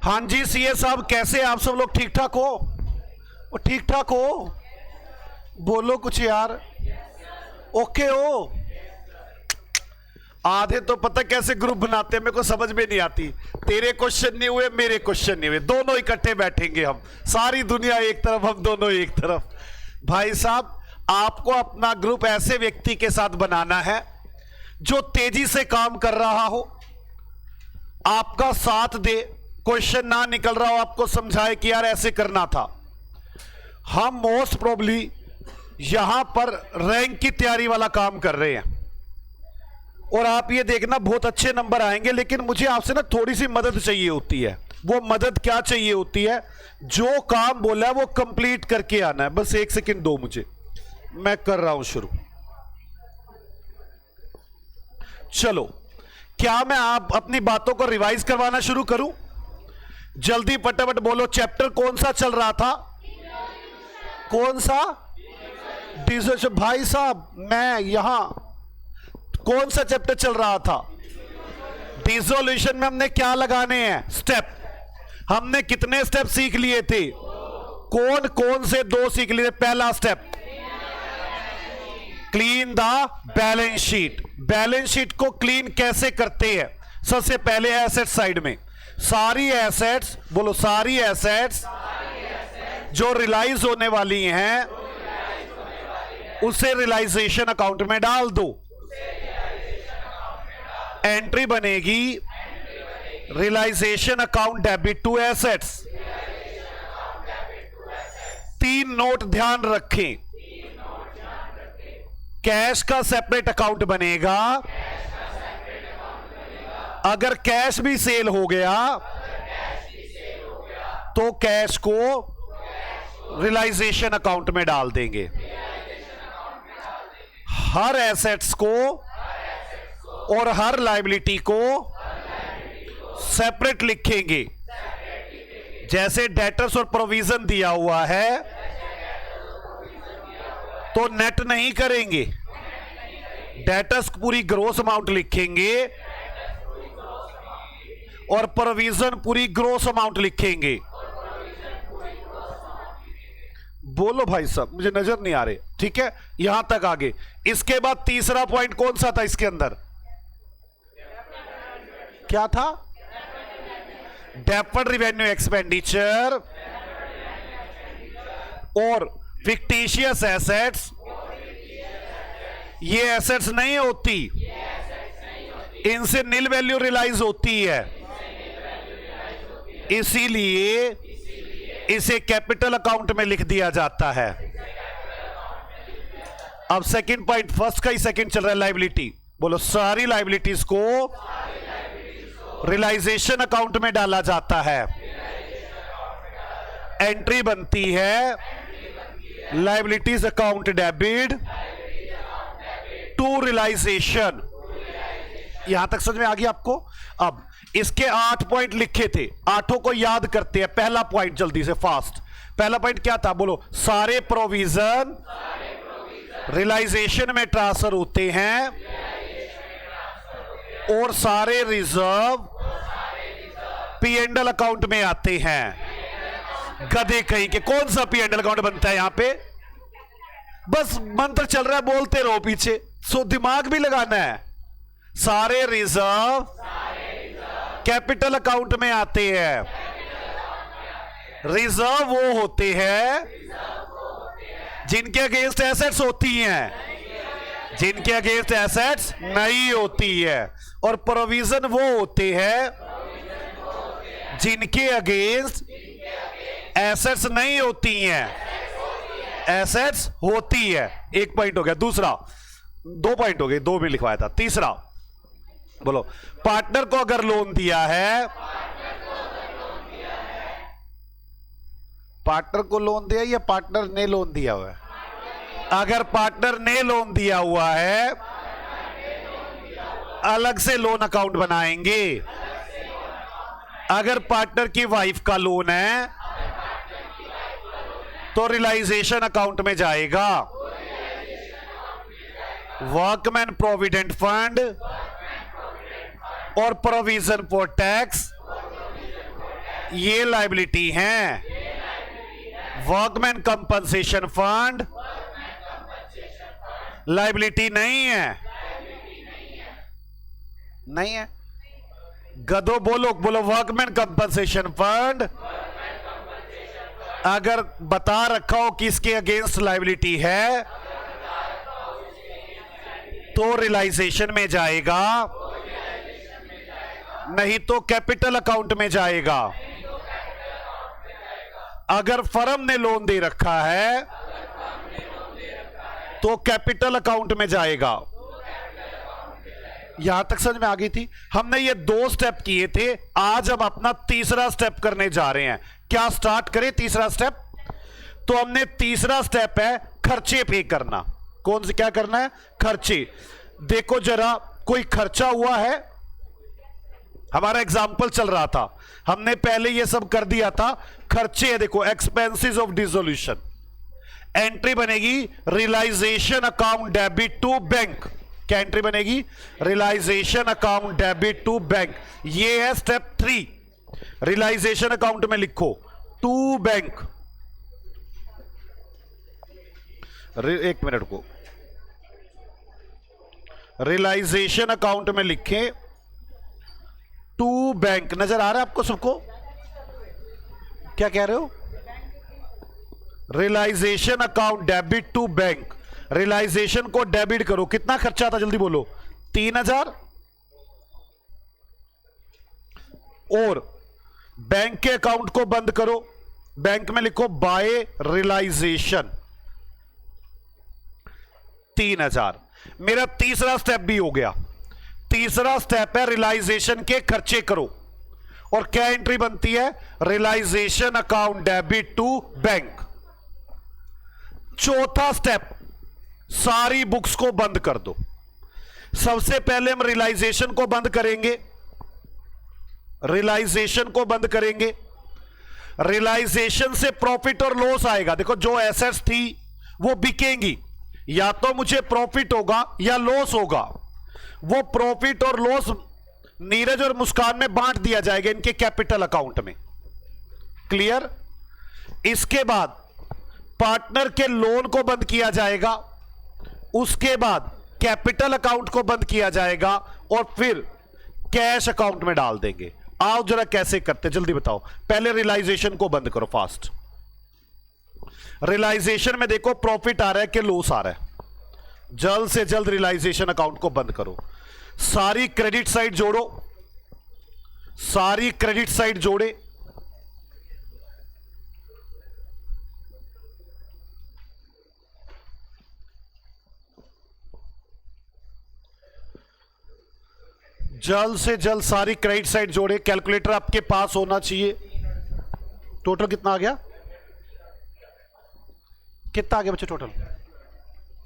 हाँ जी सीए साहब, कैसे आप सब लोग? ठीक ठाक हो? वो ठीक ठाक हो? बोलो कुछ यार। ओके हो? आधे तो पता कैसे ग्रुप बनाते हैं, मेरे को समझ में नहीं आती। तेरे क्वेश्चन नहीं हुए, मेरे क्वेश्चन नहीं हुए, दोनों इकट्ठे बैठेंगे हम, सारी दुनिया एक तरफ, हम दोनों एक तरफ। भाई साहब, आपको अपना ग्रुप ऐसे व्यक्ति के साथ बनाना है जो तेजी से काम कर रहा हो, आपका साथ दे, क्वेश्चन ना निकल रहा हो आपको समझाए कि यार ऐसे करना था। हम मोस्ट प्रोबेबली यहां पर रैंक की तैयारी वाला काम कर रहे हैं और आप ये देखना बहुत अच्छे नंबर आएंगे, लेकिन मुझे आपसे ना थोड़ी सी मदद चाहिए होती है। वो मदद क्या चाहिए होती है? जो काम बोला है वो कंप्लीट करके आना है। बस एक सेकंड दो मुझे, मैं कर रहा हूं शुरू। चलो, क्या मैं आप अपनी बातों को रिवाइज करवाना शुरू करूं? जल्दी फटाफट बोलो। चैप्टर कौन सा चल रहा था? कौन सा? डिसोल्यूशन। भाई साहब, मैं यहां कौन सा चैप्टर चल रहा था? डिसोल्यूशन में हमने क्या लगाने हैं? स्टेप। हमने कितने स्टेप सीख लिए थे? कौन कौन से? दो सीख लिए थे। पहला step, clean the balance sheet. Balance sheet को क्लीन कैसे करते हैं? सबसे पहले एसेट साइड में सारी एसेट्स, बोलो सारी एसेट्स जो रियलाइज होने वाली हैं उसे रियलाइजेशन अकाउंट में डाल दो। एंट्री बनेगी realisation account debit to assets. तीन नोट ध्यान रखें। कैश का सेपरेट अकाउंट बनेगा। अगर कैश भी सेल हो गया तो कैश को रियलाइजेशन अकाउंट में डाल देंगे। हर एसेट्स को और हर लायबिलिटी को सेपरेट लिखेंगे। जैसे डेटर्स और प्रोविजन दिया हुआ है तो नेट नहीं करेंगे, डेटर्स पूरी ग्रोस अमाउंट लिखेंगे और प्रोविजन पूरी ग्रोस अमाउंट लिखेंगे। बोलो भाई साहब, मुझे नजर नहीं आ रहे। ठीक है, यहां तक आगे। इसके बाद तीसरा पॉइंट कौन सा था इसके अंदर? क्या था? डेफर्ड रेवेन्यू एक्सपेंडिचर और फिक्टिशियस एसेट्स। ये एसेट्स नहीं होती, इनसे नील वैल्यू रियलाइज होती है, इसीलिए इसे कैपिटल अकाउंट में लिख दिया जाता है। अब सेकंड पॉइंट, फर्स्ट का ही सेकंड चल रहा है, लायबिलिटी। बोलो सारी लायबिलिटीज को रियलाइजेशन अकाउंट में डाला जाता है। एंट्री बनती है liabilities account debit to realisation. यहां तक समझ में आ गया आपको? अब इसके 8 पॉइंट लिखे थे, आठों को याद करते हैं। पहला पॉइंट जल्दी से फास्ट। पहला पॉइंट क्या था? बोलो सारे प्रोविजन रियलाइजेशन में ट्रांसफर होते हैं और सारे रिजर्व P&L अकाउंट में आते हैं। गधे कहीं के, कौन सा P&L अकाउंट बनता है यहां पे? बस मंत्र चल रहा है, बोलते रहो पीछे, सो दिमाग भी लगाना है। सारे रिजर्व कैपिटल अकाउंट में आते हैं। रिजर्व वो होते हैं जिनके अगेंस्ट एसेट्स होती हैं, जिनके अगेंस्ट एसेट्स नहीं होती है। और प्रोविजन वो होते हैं जिनके अगेंस्ट एसेट्स नहीं होती हैं, एसेट्स होती है। एक पॉइंट हो गया। दूसरा, 2 पॉइंट हो गए, 2 में लिखवाया था। तीसरा, बोलो पार्टनर को अगर लोन दिया है, पार्टनर को लोन दिया या पार्टनर ने लोन दिया हुआ है? अगर पार्टनर ने लोन दिया हुआ है अलग से लोन अकाउंट बनाएंगे। अगर पार्टनर की वाइफ का लोन है तो रियलाइजेशन अकाउंट में जाएगा। वर्कमैन प्रोविडेंट फंड और प्रोविजन फॉर टैक्स ये लायबिलिटी है। वर्कमैन कंपनसेशन फंड लायबिलिटी नहीं है। नहीं है। गधो बोलो बोलो, वर्कमैन कंपनसेशन फंड अगर बता रखा हो कि इसके अगेंस्ट लायबिलिटी है तो रियलाइजेशन में जाएगा, नहीं तो कैपिटल अकाउंट में जाएगा। अगर फर्म ने लोन दे रखा है तो कैपिटल अकाउंट में जाएगा। यहां तक समझ में आ गई थी। हमने ये 2 स्टेप किए थे, आज हम अपना तीसरा स्टेप करने जा रहे हैं। क्या स्टार्ट करें तीसरा स्टेप? तो हमने तीसरा स्टेप है खर्चे पे करना। कौन से क्या करना है? खर्चे। देखो जरा, कोई खर्चा हुआ है, हमारा एग्जाम्पल चल रहा था, हमने पहले ये सब कर दिया था। खर्चे है, देखो एक्सपेंसेस ऑफ डिसोल्यूशन। एंट्री बनेगी realisation account debit to bank. क्या एंट्री बनेगी? Realisation account debit to bank. ये है स्टेप 3। रियलाइजेशन अकाउंट में लिखो टू बैंक। एक मिनट को, रियलाइजेशन अकाउंट में लिखें टू बैंक। नजर आ रहा है आपको सबको? क्या कह रहे हो? Realisation account debit to bank. Realisation को डेबिट करो। कितना खर्चा था जल्दी बोलो? 3000। और बैंक के अकाउंट को बंद करो। बैंक में लिखो बाय रियलाइजेशन 3000। मेरा तीसरा स्टेप भी हो गया। तीसरा स्टेप है रियलाइजेशन के खर्चे करो। और क्या एंट्री बनती है? Realisation account debit to bank. चौथा स्टेप, सारी बुक्स को बंद कर दो। सबसे पहले हम रियलाइजेशन को बंद करेंगे। रियलाइजेशन को बंद करेंगे। रियलाइजेशन से प्रॉफिट और लॉस आएगा। देखो जो एसेट्स थी वो बिकेंगी, या तो मुझे प्रॉफिट होगा या लॉस होगा। वो प्रॉफिट और लॉस नीरज और मुस्कान में बांट दिया जाएगा इनके कैपिटल अकाउंट में। क्लियर? इसके बाद पार्टनर के लोन को बंद किया जाएगा, उसके बाद कैपिटल अकाउंट को बंद किया जाएगा और फिर कैश अकाउंट में डाल देंगे। आओ जरा कैसे करते जल्दी बताओ। पहले रियलाइजेशन को बंद करो फास्ट। रियलाइजेशन में देखो प्रॉफिट आ रहा है कि लॉस आ रहा है। जल्द से जल्द रियलाइजेशन अकाउंट को बंद करो। सारी क्रेडिट साइड जोड़ो। सारी क्रेडिट साइड जोड़े। जल्द से जल्द सारी क्रेडिट साइड जोड़े। कैलकुलेटर आपके पास होना चाहिए। टोटल कितना आ गया? कितना आ गया बच्चे टोटल?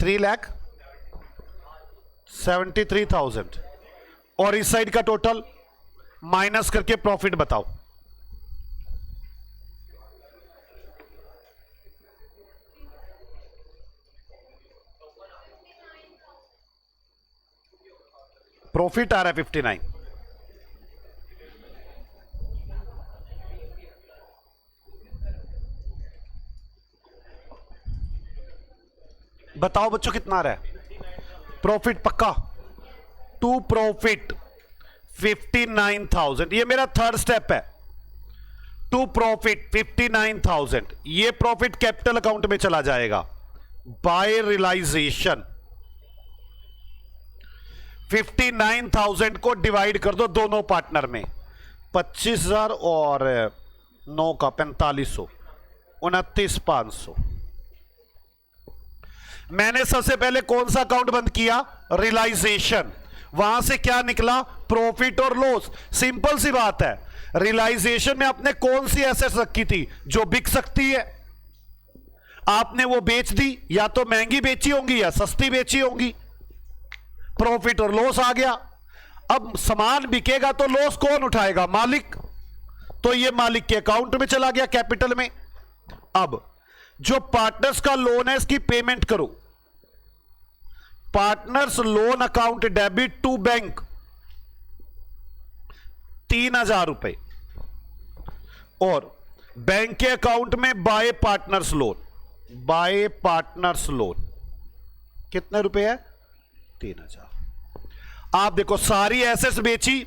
3,73,000। और इस साइड का टोटल माइनस करके प्रॉफिट बताओ। प्रॉफिट आ रहा है 59। बताओ बच्चों कितना आ रहा है? प्रॉफिट पक्का? To profit 59,000। ये मेरा थर्ड स्टेप है। To profit 59,000। ये प्रॉफिट कैपिटल अकाउंट में चला जाएगा बाय रियलाइजेशन। 59,000 को डिवाइड कर दो दोनों पार्टनर में। 25,000 और 9 का 4500, 29,500। मैंने सबसे पहले कौन सा अकाउंट बंद किया? रियलाइजेशन। वहां से क्या निकला? प्रॉफिट और लॉस। सिंपल सी बात है। रियलाइजेशन में आपने कौन सी एसेट्स रखी थी जो बिक सकती है? आपने वो बेच दी, या तो महंगी बेची होंगी या सस्ती बेची होंगी। प्रॉफिट और लॉस आ गया। अब सामान बिकेगा तो लॉस कौन उठाएगा? मालिक। तो ये मालिक के अकाउंट में चला गया कैपिटल में। अब जो पार्टनर्स का लोन है इसकी पेमेंट करो। Partners loan account debit to bank 3,000 रुपए। और बैंक के अकाउंट में by partners loan, by partners loan कितने रुपए है? 3000। आप देखो सारी एसेट्स बेची,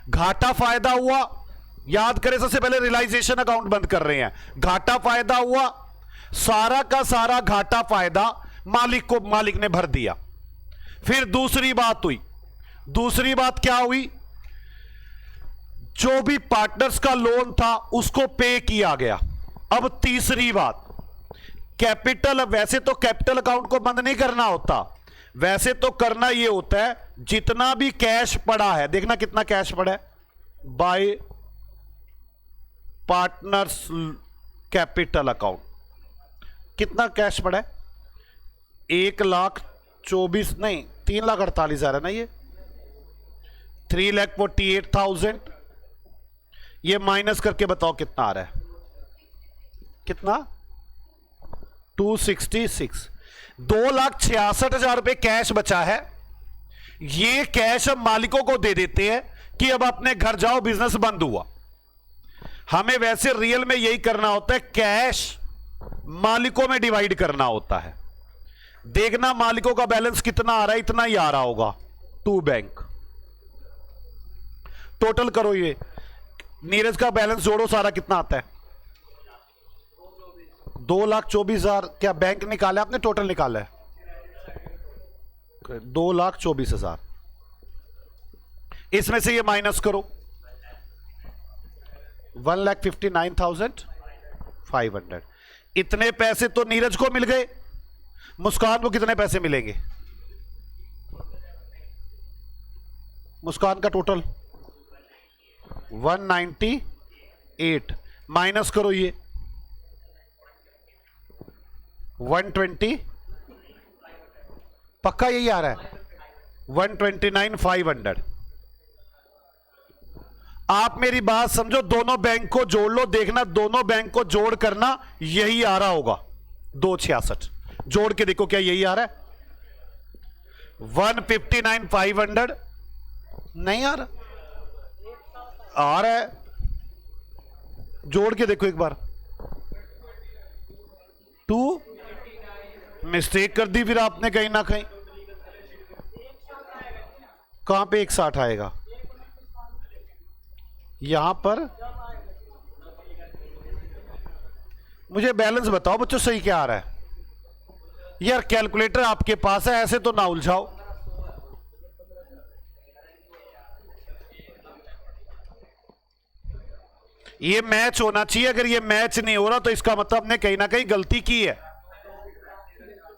घाटा फायदा हुआ। याद करें, सबसे पहले रियलाइजेशन अकाउंट बंद कर रहे हैं, घाटा फायदा हुआ, सारा का सारा घाटा फायदा मालिक ने भर दिया। फिर दूसरी बात हुई, दूसरी बात क्या हुई? जो भी पार्टनर्स का लोन था उसको पे किया गया। अब तीसरी बात, कैपिटल, वैसे तो कैपिटल अकाउंट को बंद नहीं करना होता, वैसे तो करना यह होता है जितना भी कैश पड़ा है, देखना कितना कैश पड़ा है बाय पार्टनर्स कैपिटल अकाउंट, कितना कैश पड़ा है? 1,24,000 नहीं 3,48,000 है ना, ये 3,48,000। ये माइनस करके बताओ कितना आ रहा है? कितना? 266। 2,66,000 रुपए कैश बचा है। ये कैश हम मालिकों को दे देते हैं कि अब अपने घर जाओ, बिजनेस बंद हुआ। हमें वैसे रियल में यही करना होता है, कैश मालिकों में डिवाइड करना होता है। देखना मालिकों का बैलेंस कितना आ रहा है, इतना ही आ रहा होगा टू बैंक। टोटल करो, ये नीरज का बैलेंस जोड़ो, सारा कितना आता है? 2,24,000। क्या बैंक निकाला आपने? टोटल निकाला है 2,24,000। इसमें से ये माइनस करो, 1,59,500। इतने पैसे तो नीरज को मिल गए। मुस्कान को कितने पैसे मिलेंगे? मुस्कान का टोटल 198। माइनस करो ये 120, पक्का यही आ रहा है 129,500। आप मेरी बात समझो, दोनों बैंक को जोड़ लो, देखना दोनों बैंक को जोड़ करना यही आ रहा होगा 266। जोड़ के देखो क्या यही आ रहा है? 159,500 नहीं आ रहा? आ रहा है, जोड़ के देखो एक बार। 2 मिस्टेक कर दी फिर आपने कहीं ना कहीं। कहां पे 160 आएगा? यहां पर मुझे बैलेंस बताओ बच्चों, सही क्या आ रहा है? यार कैलकुलेटर आपके पास है, ऐसे तो ना उलझाओ। ये मैच होना चाहिए, अगर ये मैच नहीं हो रहा तो इसका मतलब हमने कहीं ना कहीं गलती की है।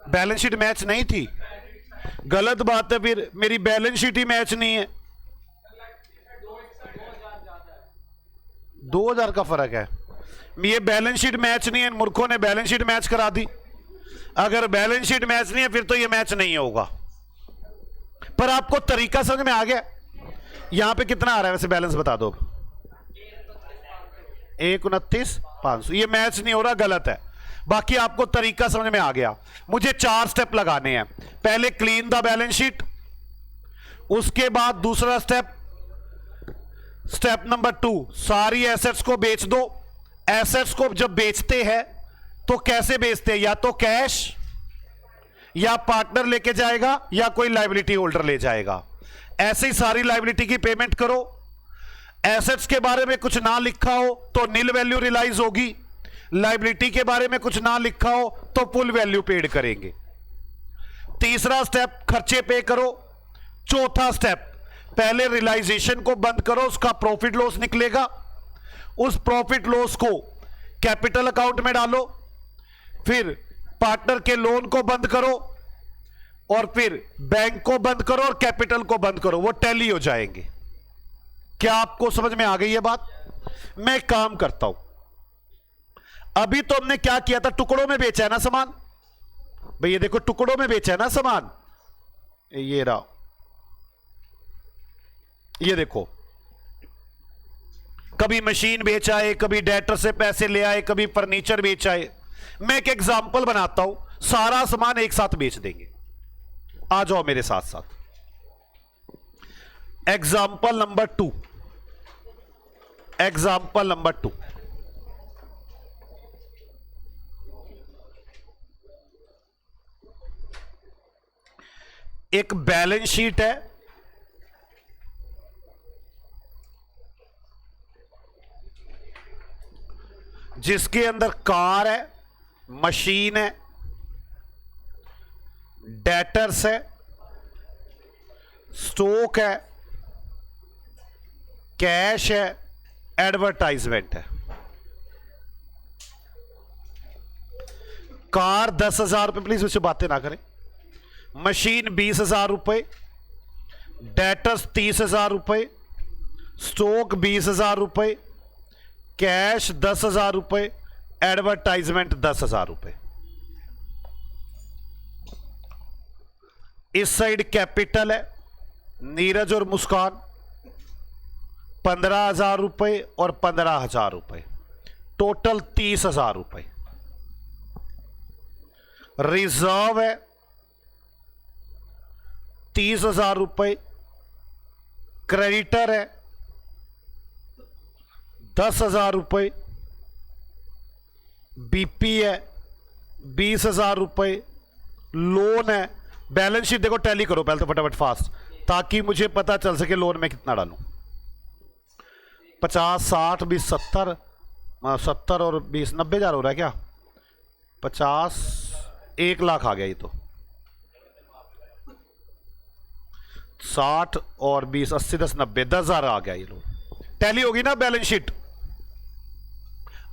बैलेंस शीट मैच नहीं थी, गलत बात है। फिर मेरी बैलेंस शीट ही मैच नहीं है। 2,000 का फर्क है। ये बैलेंस शीट मैच नहीं है, मूर्खों ने बैलेंस शीट मैच करा दी। अगर बैलेंस शीट मैच नहीं है फिर तो ये मैच नहीं होगा। पर आपको तरीका समझ में आ गया? यहां पे कितना आ रहा है वैसे बैलेंस बता दो? 129,500। ये मैच नहीं हो रहा, गलत है। बाकी आपको तरीका समझ में आ गया। मुझे 4 स्टेप लगाने हैं। पहले क्लीन द बैलेंस शीट, उसके बाद दूसरा स्टेप, स्टेप नंबर 2, सारी एसेट्स को बेच दो। एसेट्स को जब बेचते हैं तो कैसे बेचते हैं? या तो कैश, या पार्टनर लेके जाएगा, या कोई लायबिलिटी होल्डर ले जाएगा। ऐसे ही सारी लायबिलिटी की पेमेंट करो। एसेट्स के बारे में कुछ ना लिखा हो तो नील वैल्यू रियलाइज होगी। लायबिलिटी के बारे में कुछ ना लिखा हो तो फुल वैल्यू पेड करेंगे। तीसरा स्टेप, खर्चे पे करो। चौथा स्टेप, पहले रियलाइजेशन को बंद करो, उसका प्रॉफिट लॉस निकलेगा। उस प्रॉफिट लॉस को कैपिटल अकाउंट में डालो। फिर पार्टनर के लोन को बंद करो, और फिर बैंक को बंद करो और कैपिटल को बंद करो। वो टैली हो जाएंगे। क्या आपको समझ में आ गई ये बात? मैं एक काम करता हूं, अभी तो हमने क्या किया था, टुकड़ों में बेचा है ना सामान। भाई ये देखो, टुकड़ों में बेचा है ना सामान। ये रहा, ये देखो, कभी मशीन बेचा है, कभी डेटर से पैसे ले आए, कभी फर्नीचर बेचा है। मैं एक एग्जाम्पल बनाता हूं, सारा सामान एक साथ बेच देंगे। आ जाओ मेरे साथ साथ। Example number 2, example number 2। एक बैलेंस शीट है, जिसके अंदर कार है, मशीन है, डेटर्स है, स्टॉक है, कैश है, एडवर्टाइजमेंट है। कार 10,000 रुपए, प्लीज मुझसे बातें ना करें। मशीन 20,000 रुपए, डेटर्स 30,000 रुपए, स्टॉक 20,000 रुपए, कैश 10,000 रुपए, एडवर्टाइजमेंट 10,000 रुपए। इस साइड कैपिटल है, नीरज और मुस्कान 15,000 रुपए और 15,000 रुपए, टोटल 30,000 रुपए। रिजर्व है 30,000 रुपए, क्रेडिटर है 10,000 रुपए, बीपी है 20,000 रुपए, लोन है। बैलेंस शीट देखो, टैली करो पहले तो फटाफट फास्ट, ताकि मुझे पता चल सके लोन में कितना डालूं। 50, 60, 20, 70, 70 और 20 90,000 हो रहा है क्या? 50, 1 लाख आ गया ये तो। 60 और 20, 80, 10, 90, 10,000 आ गया ये लोन। टैली होगी ना बैलेंस शीट?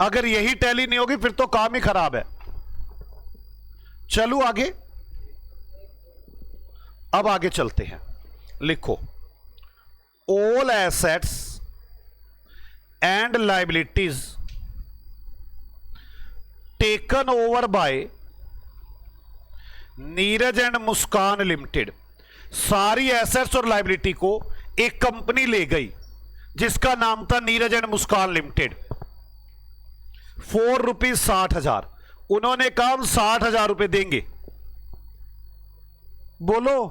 अगर यही टैली नहीं होगी फिर तो काम ही खराब है। चलो आगे, अब आगे चलते हैं। लिखो, all assets and liabilities taken over by Neeraj and Muskan limited. सारी एसेट्स और लाइबिलिटी को एक कंपनी ले गई जिसका नाम था नीरज एंड मुस्कान लिमिटेड। ₹460,000। उन्होंने कहा हम 60,000 रुपए देंगे। बोलो,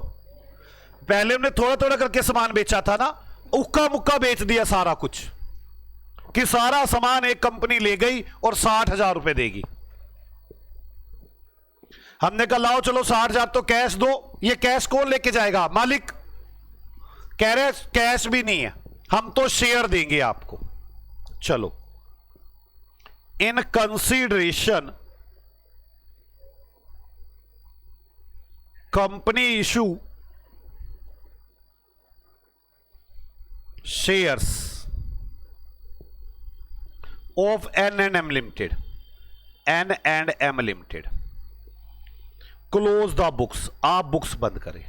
पहले हमने थोड़ा थोड़ा करके सामान बेचा था ना, उक्का मुक्का बेच दिया सारा कुछ, कि सारा सामान एक कंपनी ले गई और 60,000 रुपए देगी। हमने कहा लाओ चलो 60,000 तो कैश दो। ये कैश कौन लेके जाएगा? मालिक। कह रहे कैश भी नहीं है, हम तो शेयर देंगे आपको। चलो, in consideration company issue shares of N&M limited, N&M limited. Close the books. आप बुक्स बंद करें।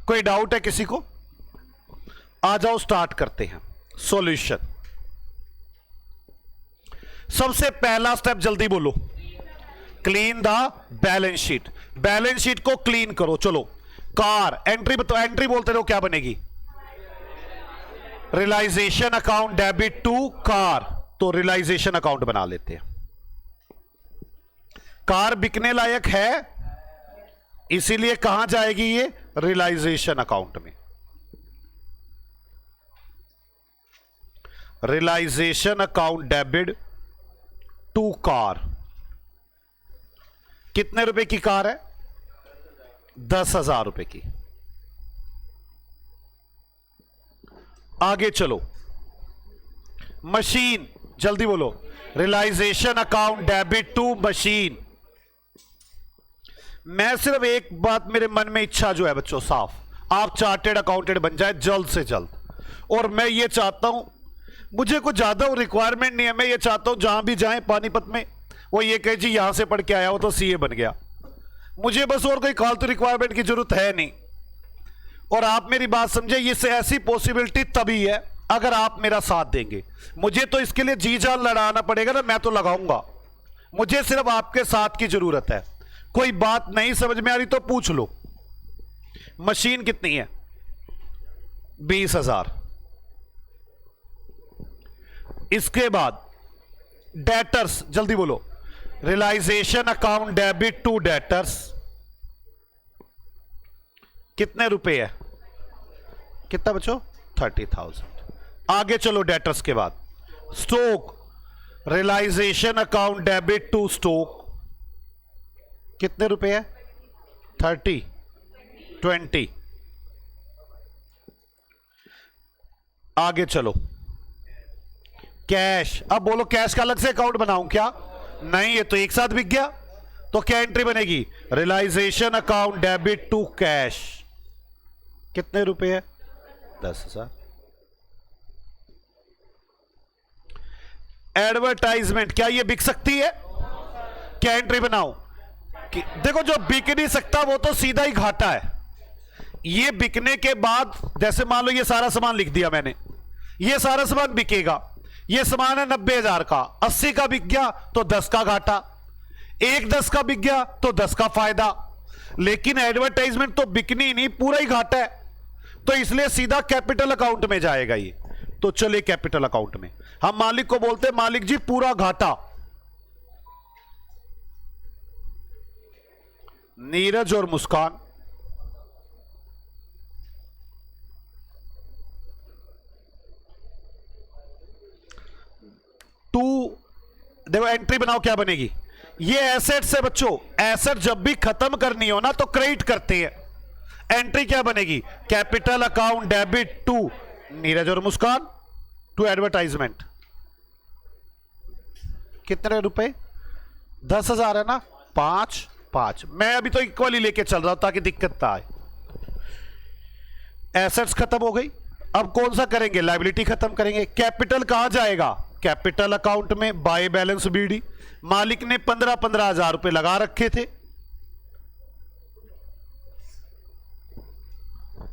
कोई डाउट है किसी को? आ जाओ, स्टार्ट करते हैं। सॉल्यूशन। सबसे पहला स्टेप, जल्दी बोलो, clean the balance sheet. Balance sheet को क्लीन करो। चलो, कार एंट्री, बताओ एंट्री बोलते रहो, क्या बनेगी? Realisation account debit to car. तो रियलाइजेशन अकाउंट बना लेते हैं। कार बिकने लायक है, इसीलिए कहां जाएगी ये? रियलाइजेशन अकाउंट में। Realisation account debit to car. कितने रुपए की कार है? 10,000 रुपए की। आगे चलो, मशीन, जल्दी बोलो, realisation account debit to machine. मैं सिर्फ एक बात, मेरे मन में इच्छा जो है बच्चों साफ, आप चार्टेड अकाउंटेंट बन जाए जल्द से जल्द। और मैं ये चाहता हूं, मुझे कुछ ज्यादा रिक्वायरमेंट नहीं है, मैं ये चाहता हूं जहां भी जाएं पानीपत में वो ये कहे जी यहां से पढ़ के आया वो तो सीए बन गया। मुझे बस और कोई फालतू रिक्वायरमेंट की जरूरत है नहीं। और आप मेरी बात समझे, ये ऐसी पॉसिबिलिटी तभी है अगर आप मेरा साथ देंगे। मुझे तो इसके लिए जी जान लड़ाना पड़ेगा ना, मैं तो लगाऊंगा। मुझे सिर्फ आपके साथ की जरूरत है। कोई बात नहीं समझ में आ रही तो पूछ लो। मशीन कितनी है? 20,000। इसके बाद डेटर्स, जल्दी बोलो, realisation account debit to debtors. कितने रुपए है? कितना बच्चों? 30,000। आगे चलो, डेटर्स के बाद stock, realisation account debit to stock. कितने रुपए है? 30, 20। आगे चलो, कैश। अब बोलो कैश का अलग से अकाउंट बनाऊं क्या? नहीं, ये तो एक साथ बिक गया। तो क्या एंट्री बनेगी? Realisation account debit to cash. कितने रुपए है? 10,000। एडवर्टाइजमेंट, क्या ये बिक सकती है? क्या एंट्री बनाऊं? देखो, जो बिक नहीं सकता वो तो सीधा ही घाटा है। ये बिकने के बाद, जैसे मान लो ये सारा सामान लिख दिया मैंने, ये सारा सामान बिकेगा। ये सामान है 90,000 का, 80 का बिक गया तो 10 का घाटा, 10 का बिक गया तो 10 का फायदा। लेकिन एडवर्टाइजमेंट तो बिकनी ही नहीं, पूरा ही घाटा है, तो इसलिए सीधा कैपिटल अकाउंट में जाएगा ये। तो चलिए कैपिटल अकाउंट में हम मालिक को बोलते हैं, मालिक जी पूरा घाटा। नीरज और मुस्कान, देखो एंट्री बनाओ, क्या बनेगी? ये एसेट से बच्चों, एसेट जब भी खत्म करनी हो ना तो क्रेडिट करते हैं। एंट्री क्या बनेगी? Capital account debit to Neeraj और मुस्कान टू एडवर्टाइजमेंट। कितने रुपए? 10,000 है ना? 5 मैं अभी तो इक्वली लेके चल रहा हूं ताकि दिक्कत ना आए। एसेट्स खत्म हो गई, अब कौन सा करेंगे? लायबिलिटी खत्म करेंगे। कैपिटल कहां जाएगा? कैपिटल अकाउंट में, बाय बैलेंस बीडी। मालिक ने 15,000 रुपए लगा रखे थे।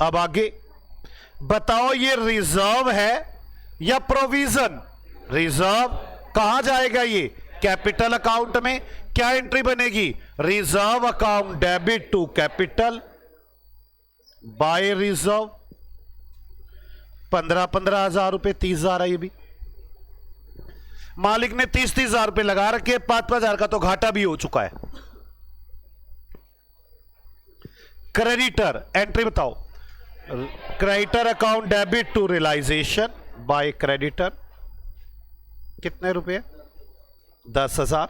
अब आगे बताओ, ये रिजर्व है या प्रोविजन? रिजर्व। कहां जाएगा ये? कैपिटल अकाउंट में। क्या एंट्री बनेगी? Reserve account debit to capital by reserve. 15,000 रुपए, 30,000 है ये भी। मालिक ने 30,000 रुपए लगा रखे, 5,000 का तो घाटा भी हो चुका है। क्रेडिटर, एंट्री बताओ। Creditor account debit to realisation by creditor. कितने रुपए? 10,000।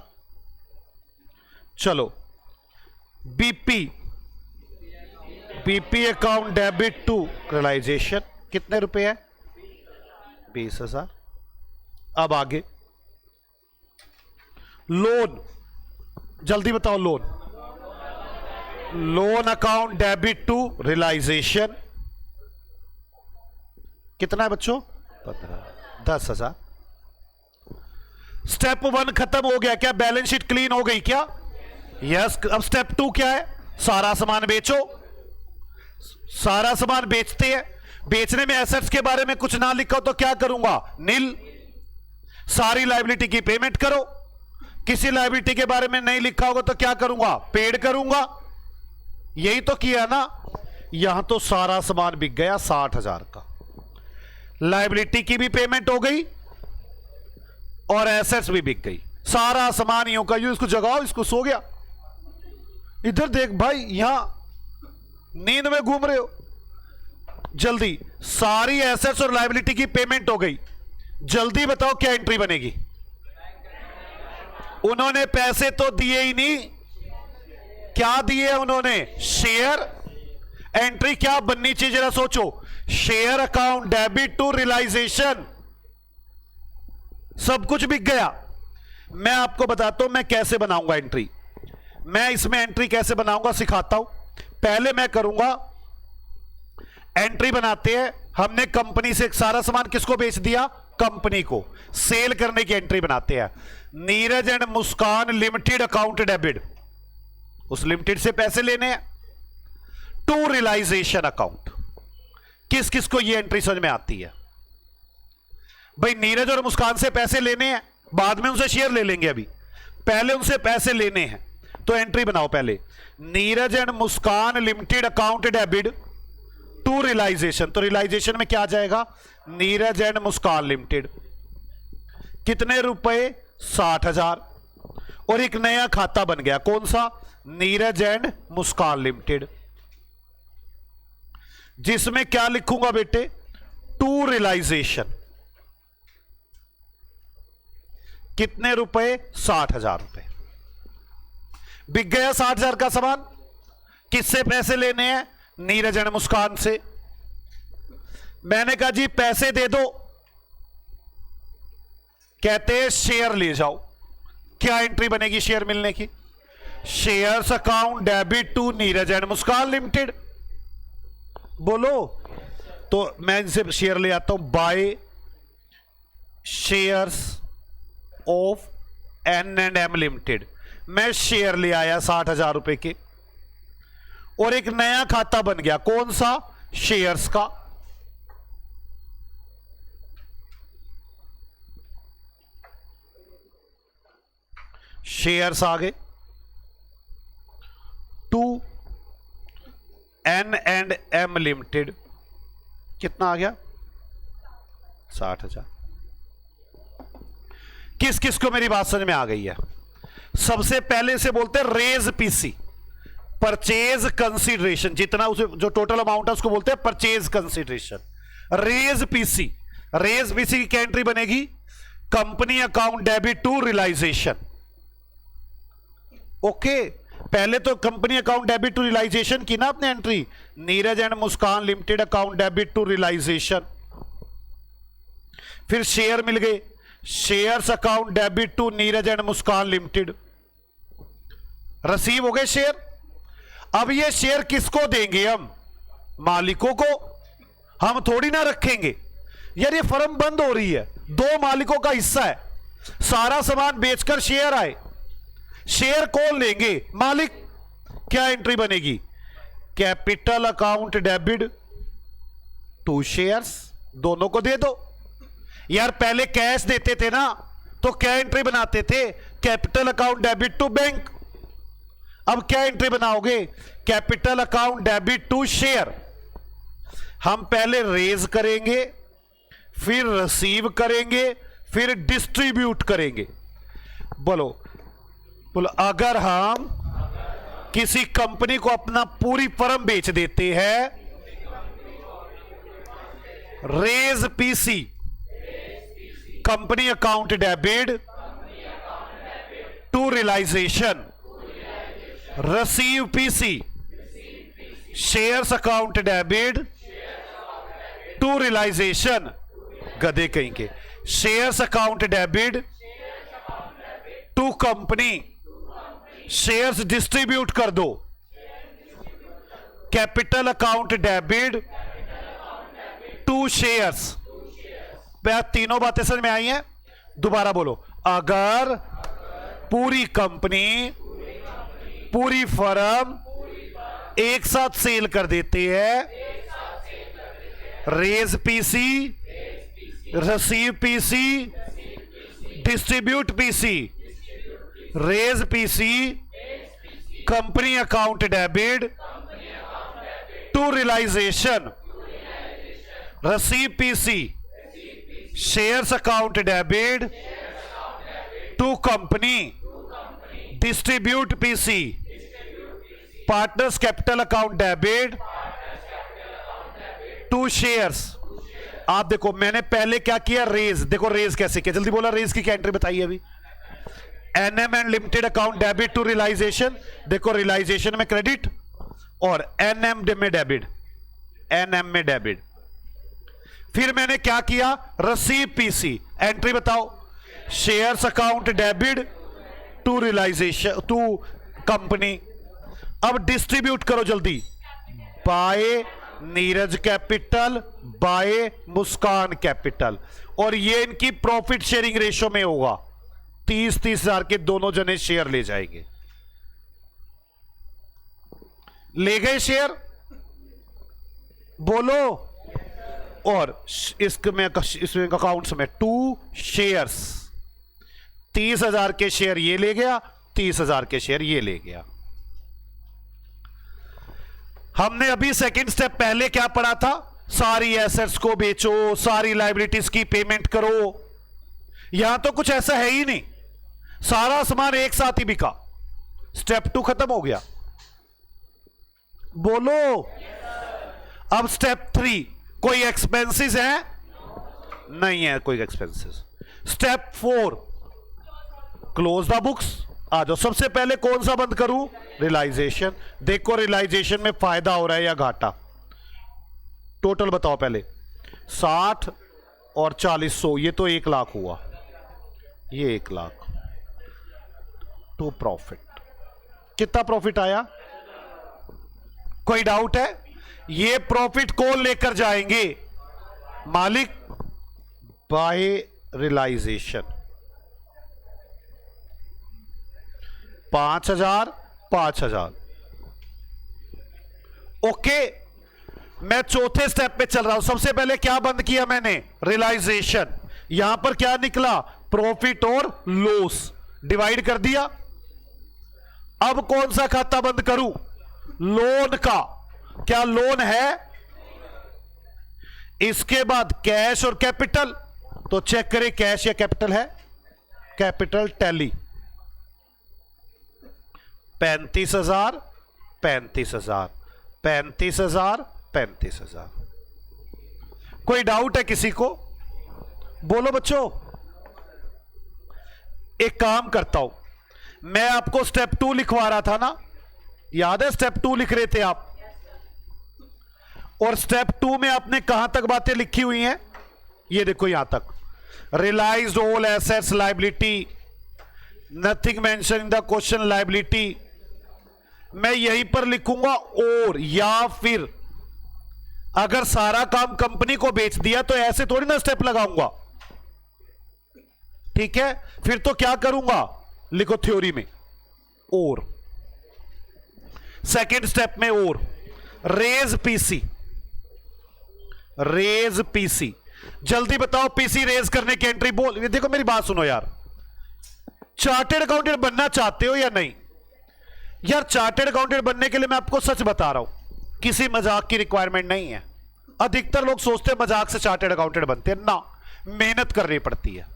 चलो BP account debit to realisation. कितने रुपए है? 20,000। अब आगे लोन, जल्दी बताओ। Loan account debit to realisation. कितना है बच्चों? 10,000। स्टेप 1 खत्म हो गया। क्या बैलेंस शीट क्लीन हो गई क्या? यस। अब स्टेप 2 क्या है? सारा सामान बेचो। सारा सामान बेचते हैं। बेचने में एसेट्स के बारे में कुछ ना लिखा हो तो क्या करूंगा? नील। सारी लायबिलिटी की पेमेंट करो। किसी लायबिलिटी के बारे में नहीं लिखा होगा तो क्या करूंगा? पेड करूंगा। यही तो किया ना। यहां तो सारा सामान बिक गया 60,000 का। लायबिलिटी की भी पेमेंट हो गई और एसेट्स भी बिक गई। सारा सामान यूं का यूं। इसको जगाओ, इसको सो गया। इधर देख भाई, यहां नींद में घूम रहे हो। जल्दी, सारी एसेट्स और लायबिलिटी की पेमेंट हो गई। जल्दी बताओ क्या एंट्री बनेगी? उन्होंने पैसे तो दिए ही नहीं। क्या दिए उन्होंने? शेयर। एंट्री क्या बननी चाहिए जरा सोचो। Share account debit to realisation. सब कुछ बिक गया। मैं आपको बताता हूं मैं कैसे बनाऊंगा एंट्री। मैं इसमें एंट्री कैसे बनाऊंगा सिखाता हूं। पहले मैं करूंगा, एंट्री बनाते हैं। हमने कंपनी से सारा सामान किसको बेच दिया? कंपनी को। सेल करने की एंट्री बनाते हैं। Neeraj and Muskan limited account debit. उस लिमिटेड से पैसे लेने हैं टू रियलाइजेशन अकाउंट। किस किस को ये एंट्री समझ में आती है? भाई नीरज और मुस्कान से पैसे लेने हैं, बाद में उनसे शेयर ले लेंगे। अभी पहले उनसे पैसे लेने हैं तो एंट्री बनाओ पहले। Neeraj and Muskan limited account debit to realisation. तो रियलाइजेशन में क्या आ जाएगा? Neeraj and Muskan limited. कितने रुपए? 60,000। और एक नया खाता बन गया, कौन सा? नीरज एंड मुस्कान लिमिटेड, जिसमें क्या लिखूंगा बेटे? To realisation. कितने रुपए? 60,000 रुपए। बिक गया 60,000 का सामान। किससे पैसे लेने हैं? नीरज एंड मुस्कान से। मैंने कहा जी पैसे दे दो, कहते हैं शेयर ले जाओ। क्या एंट्री बनेगी शेयर मिलने की? Shares account debit to Neeraj and Muskan limited. बोलो, तो मैं इनसे शेयर ले आता हूं, by shares of N&M limited. मैं शेयर ले आया 60,000 रुपए के, और एक नया खाता बन गया, कौन सा? शेयर्स का। शेयर्स आ गए टू N&M लिमिटेड। कितना आ गया? 60,000। किस किस को मेरी बात समझ में आ गई है? सबसे पहले से बोलते हैं रेज पीसी, परचेज कंसीडरेशन। जितना उसे जो टोटल अमाउंट है उसको बोलते हैं purchase consideration. Raise PC, raise PC की क्या एंट्री बनेगी? Company account debit to realisation. Okay, पहले तो company account debit to realisation की ना आपने entry, Neeraj and Muskan limited account debit to realisation. फिर शेयर मिल गए, shares account debit to Neeraj and Muskan limited. Receive हो गए शेयर। अब ये शेयर किसको देंगे हम? मालिकों को। हम थोड़ी ना रखेंगे यार, ये फर्म बंद हो रही है, 2 मालिकों का हिस्सा है, सारा सामान बेचकर शेयर आए, शेयर कौन लेंगे? मालिक। क्या एंट्री बनेगी? Capital account debit to shares. दोनों को दे दो यार, पहले कैश देते थे ना, तो क्या एंट्री बनाते थे? Capital account debit to bank. अब क्या एंट्री बनाओगे? Capital account debit to share. हम पहले रेज करेंगे, फिर रिसीव करेंगे, फिर डिस्ट्रीब्यूट करेंगे। बोलो बोलो, अगर हम किसी कंपनी को अपना पूरी फर्म बेच देते हैं, raise PC, company account debit to realisation, receive PC, shares account debit to realisation. गधे कहीं के, shares account debit to company, shares distribute कर दो, capital account debit to shares. तीनों बातें समझ में आई हैं? दोबारा बोलो, अगर पूरी कंपनी, पूरी फर्म एक साथ सेल कर देते हैं, raise PC, receive PC, distribute PC, raise PC, company account debit to realisation, receive PC, shares account debit to company, distribute PC, partners capital account debit to shares. आप देखो, मैंने पहले क्या किया? रेज। देखो रेज कैसे किया, जल्दी बोला, रेज की क्या एंट्री बताइए अभी? NM limited account debit to realisation. देखो रियलाइजेशन में क्रेडिट और NM में डेबिट, NM में डेबिट। फिर मैंने क्या किया? रिसीव पीसी, एंट्री बताओ, shares account debit to realisation to company. अब डिस्ट्रीब्यूट करो जल्दी, by Neeraj capital, by Muskan capital, और ये इनकी प्रॉफिट शेयरिंग रेशो में होगा। 30-30 हजार के दोनों जने शेयर ले जाएंगे। ले गए शेयर? बोलो। और इसमें अकाउंट्स में 2 शेयर्स, 30,000 के शेयर ये ले गया, 30,000 के शेयर ये ले गया। हमने अभी सेकंड स्टेप पहले क्या पढ़ा था? सारी एसेट्स को बेचो, सारी लायबिलिटीज की पेमेंट करो। यहां तो कुछ ऐसा है ही नहीं, सारा सामान एक साथ ही बिका। स्टेप 2 खत्म हो गया। बोलो। अब स्टेप 3, कोई एक्सपेंसेस है? नहीं है कोई expenses. Step 4, close the books. आ जाओ, सबसे पहले कौन सा बंद करूं? रियलाइजेशन। देखो रियलाइजेशन में फायदा हो रहा है या घाटा? टोटल बताओ पहले। 60 और 40, 100, ये तो 1 लाख हुआ, ये 1 लाख। टू प्रॉफिट, कितना प्रॉफिट आया? कोई डाउट है? ये प्रॉफिट कौन लेकर जाएंगे? मालिक, बाय रियलाइजेशन। 5,000 5,000। ओके, मैं चौथे स्टेप पे चल रहा हूं। सबसे पहले क्या बंद किया मैंने? रियलाइजेशन। यहां पर क्या निकला? प्रॉफिट और लॉस, डिवाइड कर दिया। अब कौन सा खाता बंद करूं? लोन का। क्या लोन है? इसके बाद कैश और कैपिटल, तो चेक करें कैश या कैपिटल है। Capital tally 35,000 35,000 35,000 35,000। कोई डाउट है किसी को? बोलो बच्चों। एक काम करता हूं, मैं आपको स्टेप 2 लिखवा रहा था ना, याद है? स्टेप 2 लिख रहे थे आप, और स्टेप 2 में आपने कहां तक बातें लिखी हुई हैं? ये देखो यहां तक, realised all assets liability, nothing mention in the question liability. मैं यहीं पर लिखूंगा और, या फिर अगर सारा काम कंपनी को बेच दिया तो ऐसे थोड़ी ना स्टेप लगाऊंगा, ठीक है? फिर तो क्या करूंगा? लिखो थ्योरी में और, सेकेंड स्टेप में और, रेज पीसी। रेज पीसी, जल्दी बताओ पीसी रेज करने की एंट्री बोल। देखो मेरी बात सुनो यार, चार्टेड अकाउंटेंट बनना चाहते हो या नहीं? यार चार्टेड अकाउंटेंट बनने के लिए मैं आपको सच बता रहा हूं, किसी मजाक की रिक्वायरमेंट नहीं है। अधिकतर लोग सोचते हैं मजाक से चार्टेड अकाउंटेंट बनते हैं, ना, मेहनत करनी पड़ती है।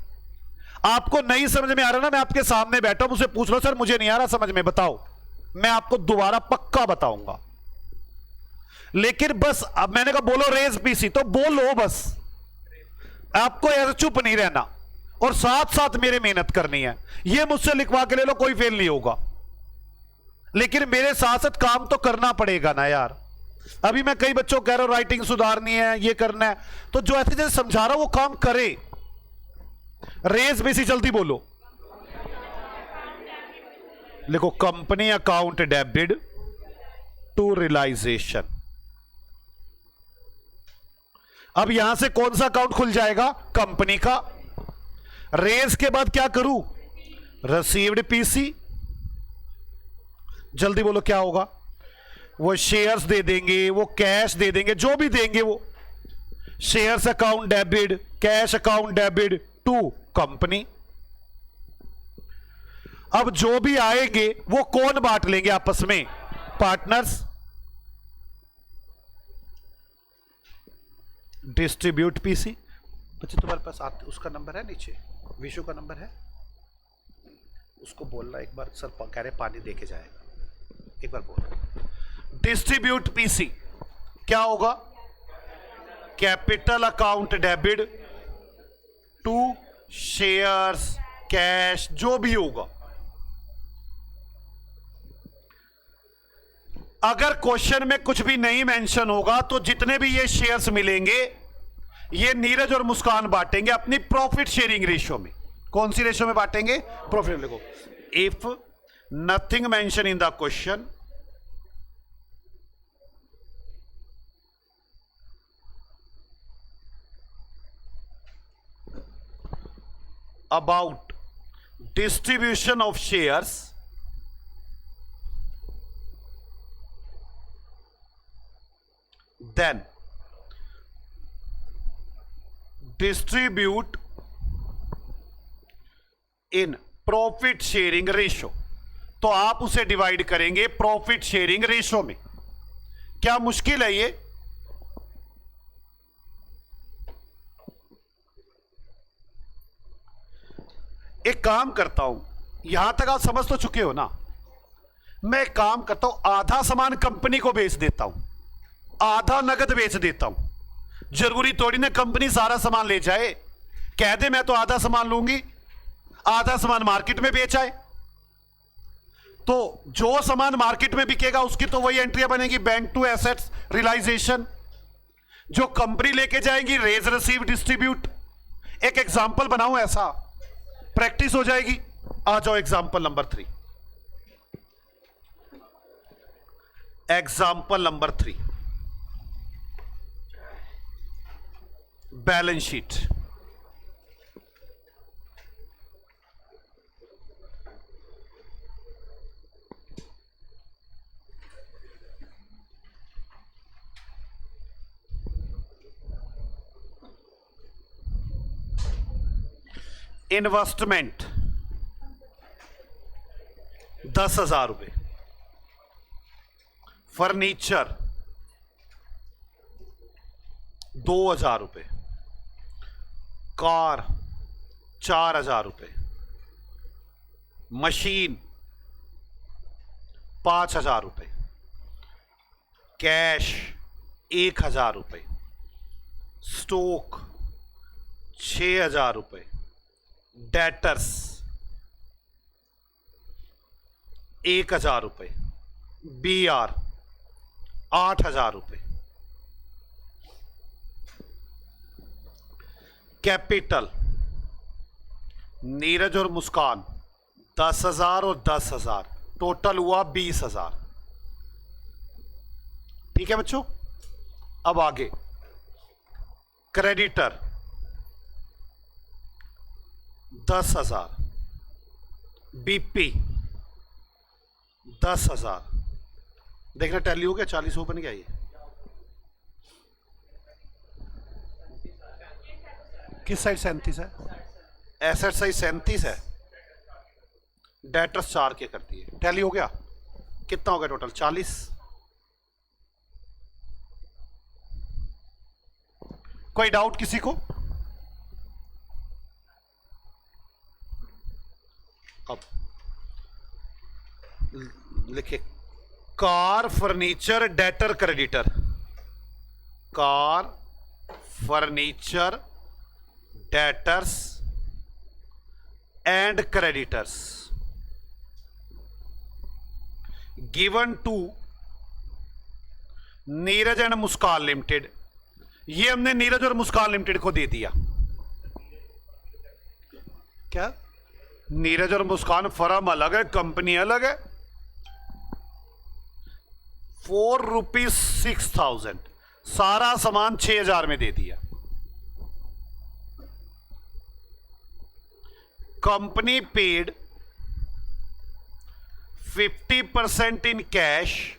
आपको नहीं समझ में आ रहा ना, मैं आपके सामने बैठा हूं, मुझसे पूछ लो सर मुझे नहीं आ रहा समझ में, बताओ, मैं आपको दोबारा पक्का बताऊंगा। लेकिन बस अब मैंने कहा बोलो रेज पीसी, तो बोलो बस, आपको ऐसे चुप नहीं रहना और साथ साथ मेरे मेहनत करनी है। ये मुझसे लिखवा के ले लो, कोई फेल नहीं होगा, लेकिन मेरे साथ साथ काम तो करना पड़ेगा ना यार। अभी मैं कई बच्चों को कह रहा हूं राइटिंग सुधारनी है, ये करना है, तो जो ऐसे जैसे समझा रहा हूं वो काम करे। रेज पीसी जल्दी बोलो। लिखो company account debit to realisation. अब यहां से कौन सा अकाउंट खुल जाएगा? कंपनी का। रेज के बाद क्या करूं? Received PC. जल्दी बोलो क्या होगा? वो शेयर्स दे देंगे, वो कैश दे देंगे, जो भी देंगे वो। Shares account debit, cash account debit to company. अब जो भी आएंगे वो कौन बांट लेंगे आपस में? पार्टनर्स। Distribute PC. बच्चे तुम्हारे पास आते, उसका नंबर है नीचे, विशु का नंबर है, उसको बोलना एक बार, सर कह रहे पानी देके जाएगा, एक बार बोल। डिस्ट्रीब्यूट पीसी क्या होगा? Capital account debit to shares, cash, जो भी होगा। अगर क्वेश्चन में कुछ भी नहीं मेंशन होगा तो जितने भी ये शेयर्स मिलेंगे ये नीरज और मुस्कान बांटेंगे अपनी प्रॉफिट शेयरिंग रेशियो में। कौन सी रेशियो में बांटेंगे? प्रॉफिट। लिखो if nothing mention in the question about distribution of shares, then distribute in profit sharing ratio। तो आप उसे डिवाइड करेंगे प्रॉफिट शेयरिंग रेशियो में। क्या मुश्किल है ये? एक काम करता हूं, यहां तक आप समझ तो चुके हो ना। मैं एक काम करता हूं, आधा सामान कंपनी को बेच देता हूं, आधा नगद बेच देता हूं। जरूरी थोड़ी ना कंपनी सारा सामान ले जाए, कह दे मैं तो आधा सामान लूंगी, आधा सामान मार्केट में बेच आए। तो जो सामान मार्केट में बिकेगा उसकी तो वही एंट्रियां बनेगी, बैंक टू एसेट्स रियलाइजेशन। जो कंपनी लेके जाएगी रेज रिसीव डिस्ट्रीब्यूट। एक एग्जांपल बनाऊं, ऐसा प्रैक्टिस हो जाएगी। आ जाओ example number 3। Example number 3, balance sheet. Investment 10,000 रुपए, फर्नीचर 2,000 रुपए, कार 4,000 रुपए, मशीन 5,000 रुपए, कैश 1,000 रुपए, स्टॉक 6,000 रुपए, डेटर्स 1,000 रुपए, BR 8,000 रुपए, कैपिटल नीरज और मुस्कान 10,000 और 10,000, टोटल हुआ 20,000। ठीक है बच्चों। अब आगे क्रेडिटर 10,000, BP 10,000। देखना टैली हो गया, 40 ओपन गया ये। किस साइड 37 है? एसेट साइड 37 है, डेटर्स 4 के करती है। टैली हो गया, कितना हो गया टोटल? 40। कोई डाउट किसी को? अब लिखे car, furniture, debtor, creditor. Car, furniture, debtors and creditors given to Neeraj and Muskan limited. ये हमने नीरज और मुस्कान लिमिटेड को दे दिया। क्या? नीरज और मुस्कान फर्म अलग है, कंपनी अलग है। ₹4,6,000 सारा सामान 6,000 में दे दिया। Company paid 50% in cash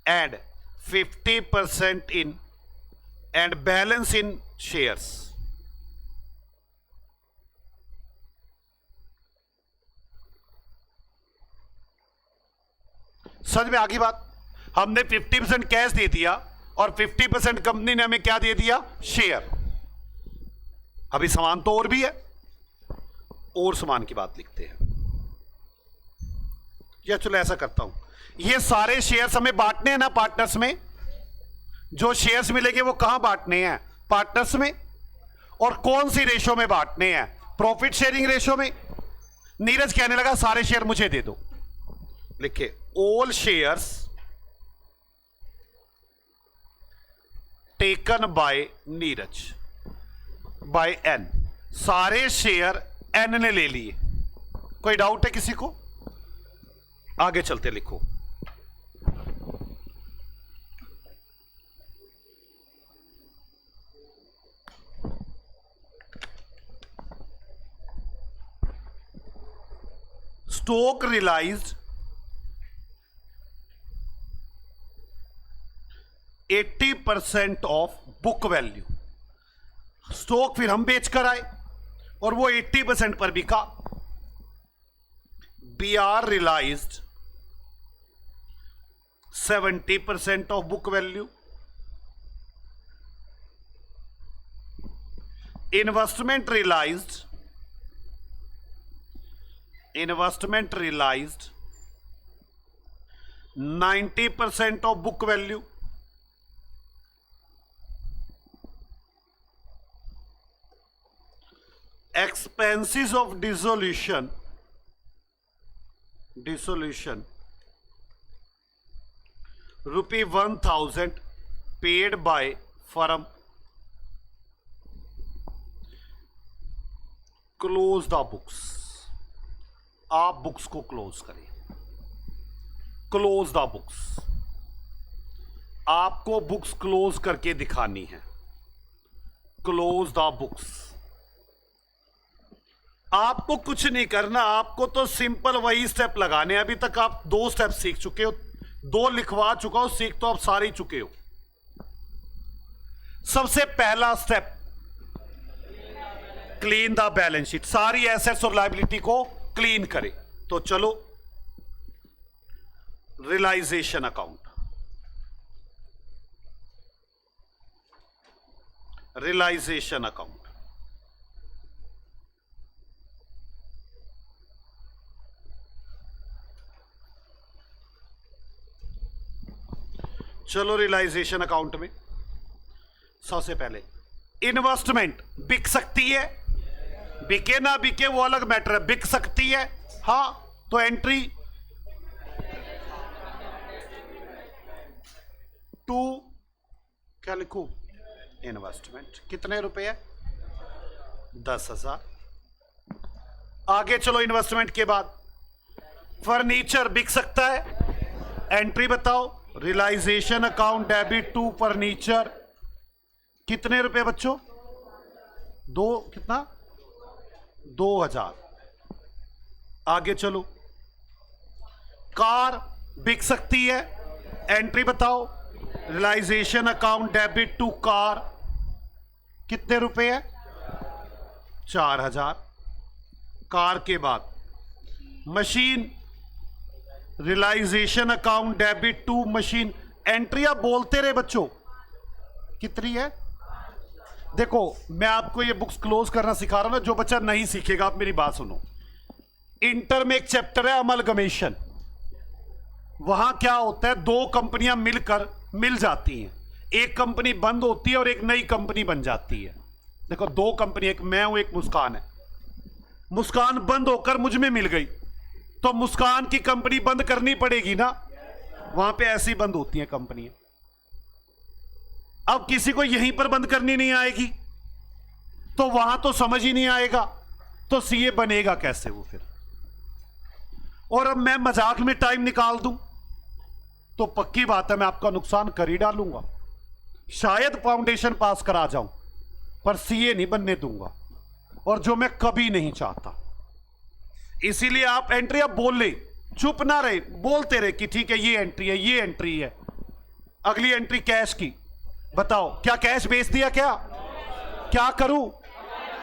and 50% in and balance in shares. समझ में आ गई बात? हमने 50% कैश दे दिया और 50% कंपनी ने हमें क्या दे दिया? शेयर। अभी सामान तो और भी है, और सामान की बात लिखते हैं। या चलो ऐसा करता हूं, ये सारे शेयर्स हमें बांटने हैं ना पार्टनर्स में। जो शेयर्स मिलेंगे वो कहां बांटने हैं? पार्टनर्स में। और कौन सी रेशो में बांटने हैं? प्रॉफिट शेयरिंग रेशो में। नीरज कहने लगा सारे शेयर मुझे दे दो। लिखे all shares taken by Neeraj by N। सारे शेयर N ने ले लिए। कोई डाउट है किसी को? आगे चलते, लिखो stock realised 80% of book value. Stock फिर हम बेच कर आए और वो 80% पर बिका। BR realised 70% of book value. Investment realised 90% of book value. Expenses of dissolution dissolution ₹1,000 paid by firm, close the books. आप बुक्स को क्लोज करें, क्लोज द बुक्स। आपको बुक्स क्लोज करके दिखानी है, क्लोज द बुक्स। आपको कुछ नहीं करना, आपको तो सिंपल वही स्टेप लगाने। अभी तक आप 2 स्टेप सीख चुके हो, 2 लिखवा चुका हो, सीख तो आप सारे ही चुके हो। सबसे पहला step, clean the balance sheet. सारी एसेट्स और लायबिलिटी को क्लीन करें। तो चलो, रियलाइजेशन अकाउंट, रियलाइजेशन अकाउंट। चलो रियलाइजेशन अकाउंट में सबसे पहले इन्वेस्टमेंट बिक सकती है, बिके ना बिके वो अलग मैटर है, बिक सकती है। हाँ, तो एंट्री 2 क्या लिखूं, इन्वेस्टमेंट कितने रुपए है, 10,000। आगे चलो, इन्वेस्टमेंट के बाद फर्नीचर बिक सकता है, एंट्री बताओ, realisation account debit to furniture, कितने रुपए बच्चों, 2 कितना, 2,000। आगे चलो, कार बिक सकती है, एंट्री बताओ, realisation account debit to car, कितने रुपए है, 4,000। कार के बाद machine, realisation account debit to machine, entry आप बोलते रहे बच्चों, कितनी है। देखो, मैं आपको ये बुक्स क्लोज करना सिखा रहा हूं ना, जो बच्चा नहीं सीखेगा, आप मेरी बात सुनो। इंटर में एक चैप्टर है अमलगमेशन। वहां क्या होता है, 2 कंपनियां मिलकर मिल जाती हैं, एक कंपनी बंद होती है और एक नई कंपनी बन जाती है। देखो, 2 कंपनी, एक मैं हूं, एक मुस्कान है। मुस्कान बंद होकर मुझ में मिल गई, तो मुस्कान की कंपनी बंद करनी पड़ेगी ना, वहां पे ऐसी बंद होती हैं कंपनियां। अब किसी को यहीं पर बंद करनी नहीं आएगी, तो वहां तो समझ ही नहीं आएगा, तो सीए बनेगा कैसे वो फिर। और अब मैं मजाक में टाइम निकाल दूं तो पक्की बात है मैं आपका नुकसान कर ही डालूंगा। शायद फाउंडेशन पास करा जाऊं, पर सीए नहीं बनने दूंगा, और जो मैं कभी नहीं चाहता। इसीलिए आप एंट्री अब बोल ले, चुप ना रहे, बोलते रहे कि ठीक है, ये एंट्री है, ये एंट्री है। अगली एंट्री कैश की, बताओ क्या कैश बेच दिया, क्या करूं,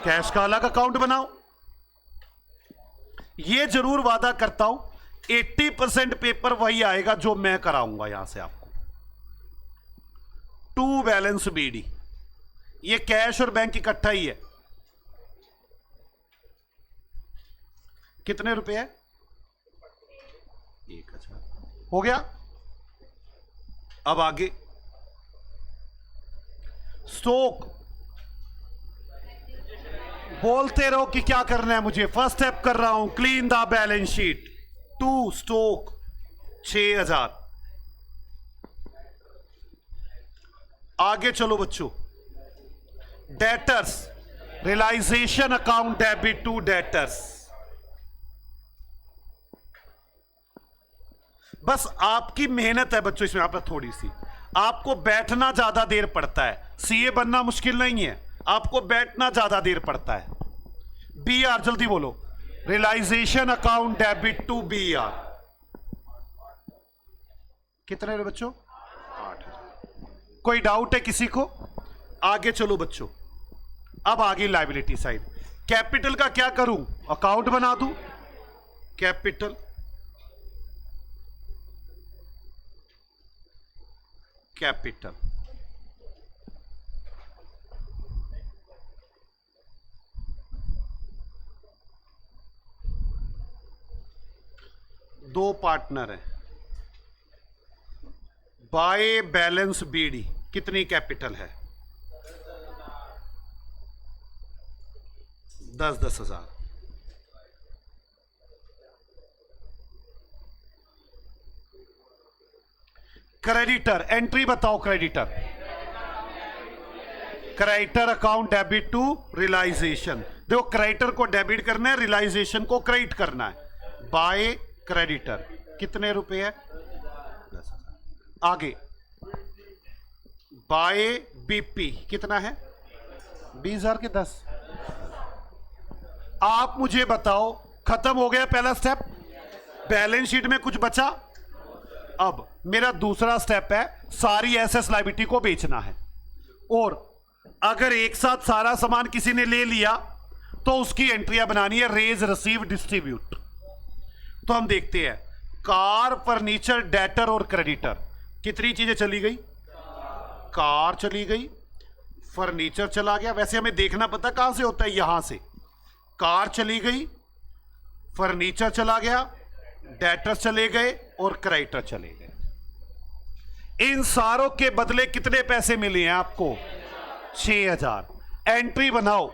कैश का अलग अकाउंट बनाओ। ये जरूर वादा करता हूं 80% पेपर वही आएगा जो मैं कराऊंगा यहां से आपको। टू बैलेंस बीडी, ये कैश और बैंक इकट्ठा ही है। कितने रुपए है, 1,000 हो गया। अब आगे स्टॉक, बोलते रहो कि क्या करना है मुझे। फर्स्ट स्टेप कर रहा हूं, clean the balance sheet. 2 stock 6,000। आगे चलो बच्चों, debtors, realisation account debit to debtors. बस आपकी मेहनत है बच्चों इसमें, आप थोड़ी सी, आपको बैठना ज्यादा देर पड़ता है। सीए बनना मुश्किल नहीं है, आपको बैठना ज्यादा देर पड़ता है। बी आर, जल्दी बोलो, realisation account debit to B R, कितने बच्चों, 8,000। कोई डाउट है किसी को? आगे चलो बच्चों, अब आगे लायबिलिटी साइड। कैपिटल का क्या करूं, अकाउंट बना दूं, कैपिटल, कैपिटल, दो पार्टनर है, बाय बैलेंस बीडी, कितनी कैपिटल है, 10,000। क्रेडिटर, एंट्री बताओ creditor. Creditor account debit to realisation. देखो क्रेडिटर को डेबिट करना है, रियलाइजेशन को क्रेडिट करना है। बाय क्रेडिटर कितने रुपए है? 10,000। आगे बाय बीपी कितना है? 20,000 के 10। आप मुझे बताओ, खत्म हो गया पहला स्टेप, बैलेंस शीट में कुछ बचा। अब मेरा दूसरा स्टेप है, सारी एसेट्स लायबिलिटी को बेचना है। और अगर एक साथ सारा सामान किसी ने ले लिया तो उसकी एंट्रियां बनानी है, रेज, रिसीव, डिस्ट्रीब्यूट। तो हम देखते हैं, कार, फर्नीचर, डेटर और क्रेडिटर, कितनी चीजें चली गई? कार चली गई, फर्नीचर चला गया। वैसे हमें देखना पता कहां से होता है, यहां से। कार चली गई, फर्नीचर चला गया, डेटर चले गए और क्रेडिटर चले गए। इन सारों के बदले कितने पैसे मिले हैं आपको? 6,000। एंट्री बनाओ।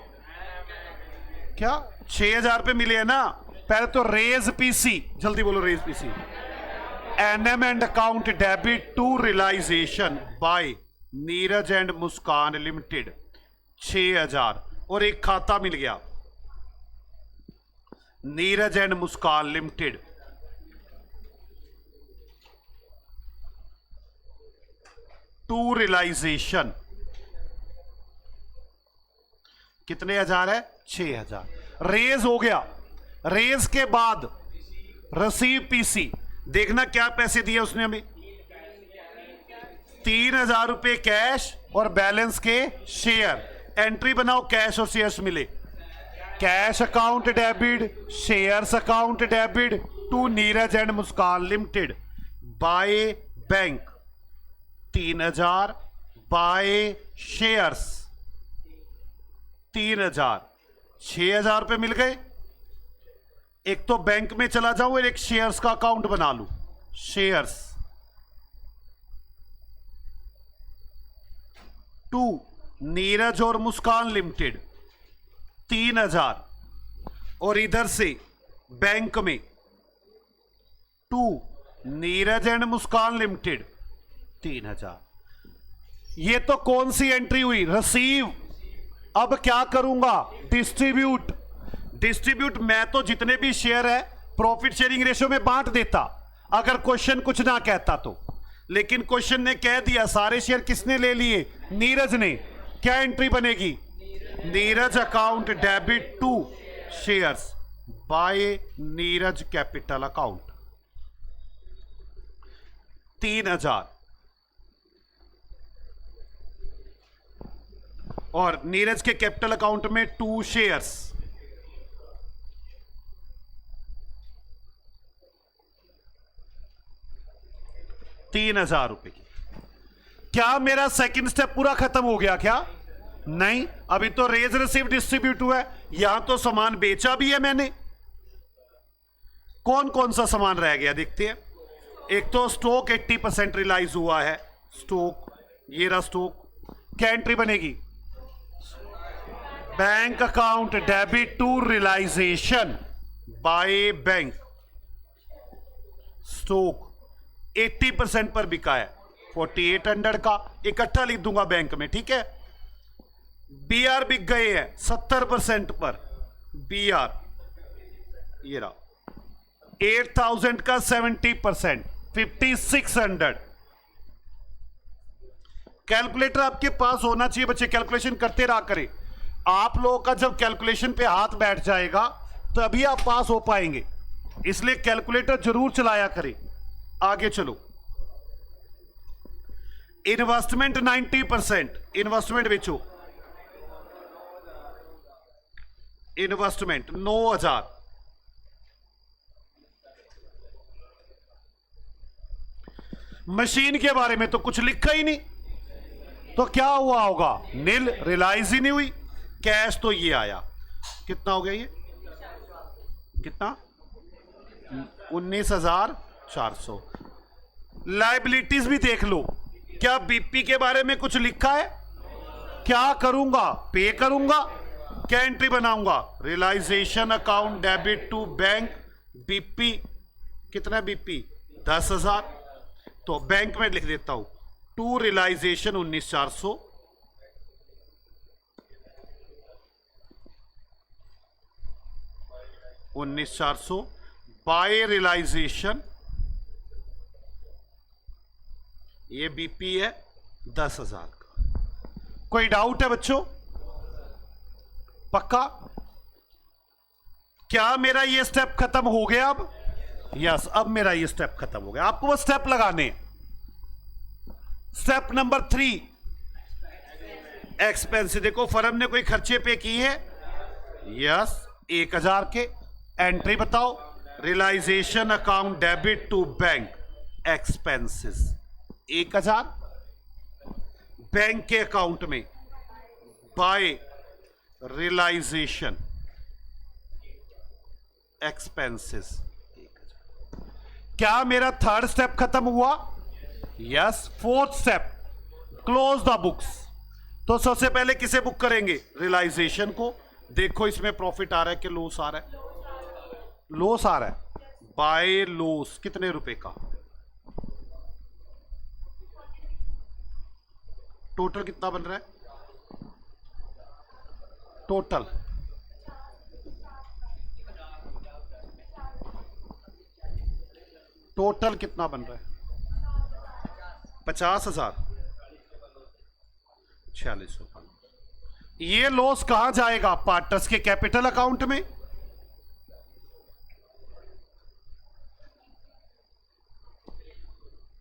क्या 6,000 पे मिले हैं ना? पहले तो रेज पीसी, जल्दी बोलो raise PC. NM and account debit to realisation by Neeraj and Muskan limited 6,000। और एक खाता मिल गया, Neeraj and Muskan limited, to realisation. कितने हजार है? 6,000। रेज हो गया। रेज के बाद रिसीव पीसी, देखना क्या पैसे दिए उसने हमें? 3,000 रुपए कैश और बैलेंस के शेयर। एंट्री बनाओ, कैश और शेयर्स मिले। Cash account debit, shares account debit to Neeraj and Muskan limited by bank 3,000, by shares 3,000। 6,000 रुपए मिल गए। एक तो बैंक में चला जाऊं और एक शेयर्स का अकाउंट बना लूं। शेयर्स टू नीरज और मुस्कान लिमिटेड 3,000। और इधर से बैंक में to Neeraj and Muskan limited 3,000। ये तो कौन सी एंट्री हुई? रिसीव। अब क्या करूंगा? डिस्ट्रीब्यूट। डिस्ट्रीब्यूट मैं तो जितने भी शेयर है प्रॉफिट शेयरिंग रेशियो में बांट देता, अगर क्वेश्चन कुछ ना कहता तो। लेकिन क्वेश्चन ने कह दिया सारे शेयर किसने ले लिए? नीरज ने। क्या एंट्री बनेगी? Neeraj account debit to shares by Neeraj capital account 3,000। और नीरज के कैपिटल अकाउंट में 2 शेयर्स। ₹3,000 की। क्या मेरा सेकंड स्टेप पूरा खत्म हो गया क्या? नहीं, अभी तो रेज, रिसीव, डिस्ट्रीब्यूट हुआ है। यहां तो सामान बेचा भी है मैंने। कौन कौन सा सामान रह गया देखते हैं। एक तो स्टॉक 80% रियलाइज हुआ है। स्टॉक, ये रहा स्टॉक। क्या एंट्री बनेगी? Bank account debit to realisation by bank. Stock 80% पर बिका है, 4800 का इकट्ठा लिख दूंगा बैंक में, ठीक है। बीआर बिक गए हैं 70% पर। बीआर ये रहा 8,000 का 70%, 5,600। कैलकुलेटर आपके पास होना चाहिए बच्चे, कैलकुलेशन करते रहा करें। आप लोगों का जब कैलकुलेशन पे हाथ बैठ जाएगा तभी आप पास हो पाएंगे, इसलिए कैलकुलेटर जरूर चलाया करें। आगे चलो। इन्वेस्टमेंट 90%। इन्वेस्टमेंट बेचो। इन्वेस्टमेंट 9,000। मशीन के बारे में तो कुछ लिखा ही नहीं, तो क्या हुआ होगा? नील, रियलाइज ही नहीं हुई। कैश तो ये आया, कितना हो गया ये? कितना? 19,400। लायबिलिटीज भी देख लो, क्या बीपी के बारे में कुछ लिखा है? क्या करूंगा? पे करूंगा। क्या एंट्री बनाऊंगा? Realisation account debit to bank BP. कितना बीपी? 10,000। तो बैंक में लिख देता हूं, टू रियलाइजेशन 19,400, बाय रियलाइजेशन, ये बीपी है 10,000 का। कोई डाउट है बच्चों? पक्का? क्या मेरा ये स्टेप खत्म हो गया अब? यस, अब मेरा ये स्टेप खत्म हो गया। आपको वो स्टेप लगाने। Step number 3, expense. देखो फर्म ने कोई खर्चे पे किए हैं, यस, 1,000 के। एंट्री बताओ, realisation account debit to bank expenses 1,000 bank के अकाउंट में बाय रियलाइजेशन एक्सपेंसेस। क्या मेरा थर्ड स्टेप खत्म हुआ? Yes. Fourth step, close the books. तो सबसे पहले किसे बुक करेंगे? रियलाइजेशन को। देखो इसमें प्रॉफिट आ रहा है कि लॉस आ रहा है? लॉस आ रहा है। बाय लॉस कितने रुपए का? टोटल कितना बन रहा है? टोटल टोटल कितना बन रहा है? 50,000, 4600। ये लॉस कहां जाएगा? पार्टनर्स के कैपिटल अकाउंट में।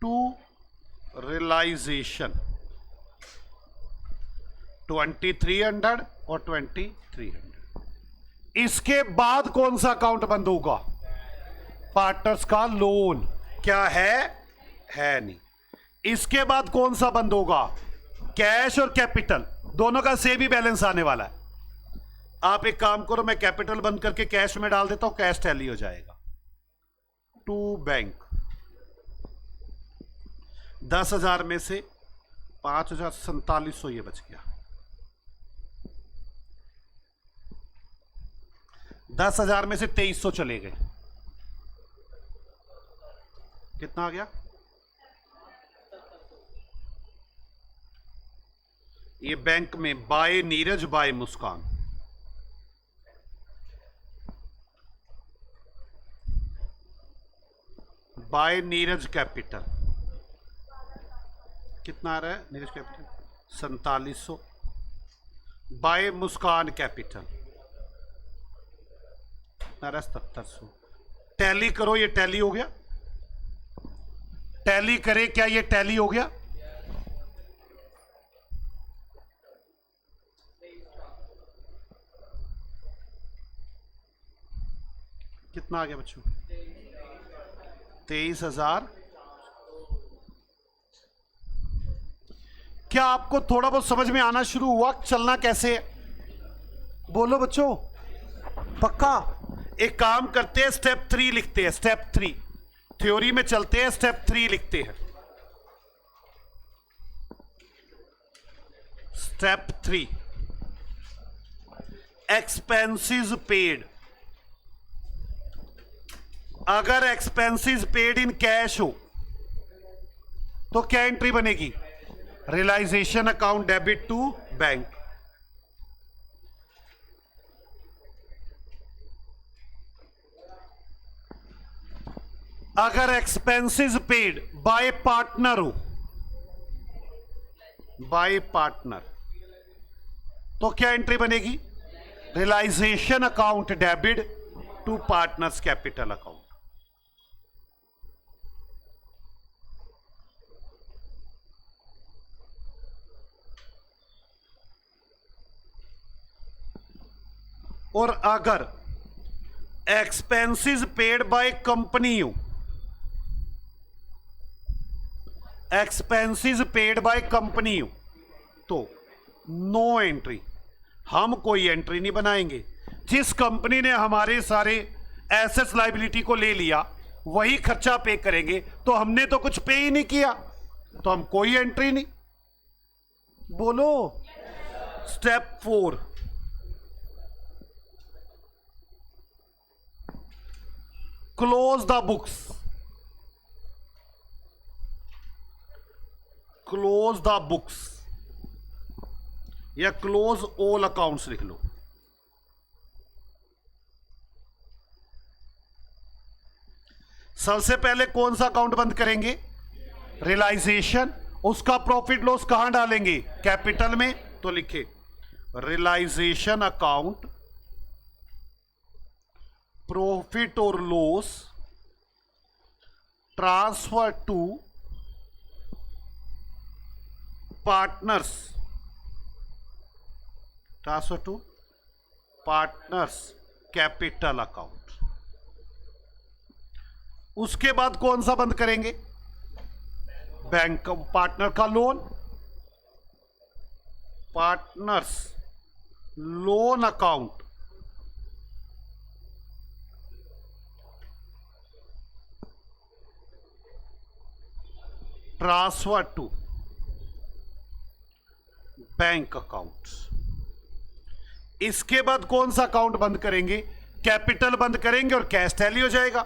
टू रियलाइजेशन 2300 और 2300। इसके बाद कौन सा अकाउंट बंद होगा? पार्टनर्स का लोन। क्या है नहीं। इसके बाद कौन सा बंद होगा? कैश और कैपिटल, दोनों का सेम ही बैलेंस आने वाला है। आप एक काम करो, मैं कैपिटल बंद करके कैश में डाल देता हूं, कैश टैली हो जाएगा। टू बैंक 10,000 में से 5,4700 ये बच गया। 10,000 में से 2300 चले गए। कितना आ गया? ये बैंक में बाय नीरज बाय मुस्कान, बाय नीरज कैपिटल कितना आ रहा है? Neeraj capital 4700, bye Muskan capital आ रहा है 7700। टैली करो, ये टैली हो गया? टैली करे, क्या ये टैली हो गया? कितना आ गया बच्चों? 23,000। क्या आपको थोड़ा बहुत समझ में आना शुरू हुआ चलना कैसे है? बोलो बच्चों, पक्का? एक काम करते हैं, स्टेप 3 लिखते हैं। स्टेप 3 थ्योरी में चलते हैं, स्टेप 3 लिखते हैं। Step 3, expenses paid. अगर एक्सपेंसेस पेड इन कैश हो तो क्या एंट्री बनेगी? Realisation account debit to bank. अगर एक्सपेंसेस पेड बाय पार्टनर हो, बाय पार्टनर, तो क्या एंट्री बनेगी? Realisation account debit to partners capital account. और अगर एक्सपेंसेस पेड बाय कंपनी हो, एक्सपेंसेस पेड बाय कंपनी हो, तो नो एंट्री। हम कोई एंट्री नहीं बनाएंगे। जिस कंपनी ने हमारे सारे एसेट्स लायबिलिटी को ले लिया वही खर्चा पे करेंगे। तो हमने तो कुछ पे ही नहीं किया, तो हम कोई एंट्री नहीं। बोलो। Step 4, close the books. Close the books या क्लोज ऑल अकाउंट्स लिख लो। सबसे पहले कौन सा अकाउंट बंद करेंगे? रियलाइजेशन। उसका प्रॉफिट लॉस कहां डालेंगे? कैपिटल में। तो लिखे रियलाइजेशन अकाउंट प्रॉफिट और loss transfer to partners, transfer to partners capital account. उसके बाद कौन सा बंद करेंगे? बैंक पार्टनर का लोन, partners loan account transfer to bank accounts. इसके बाद कौन सा अकाउंट बंद करेंगे? कैपिटल बंद करेंगे और कैश टैली हो जाएगा।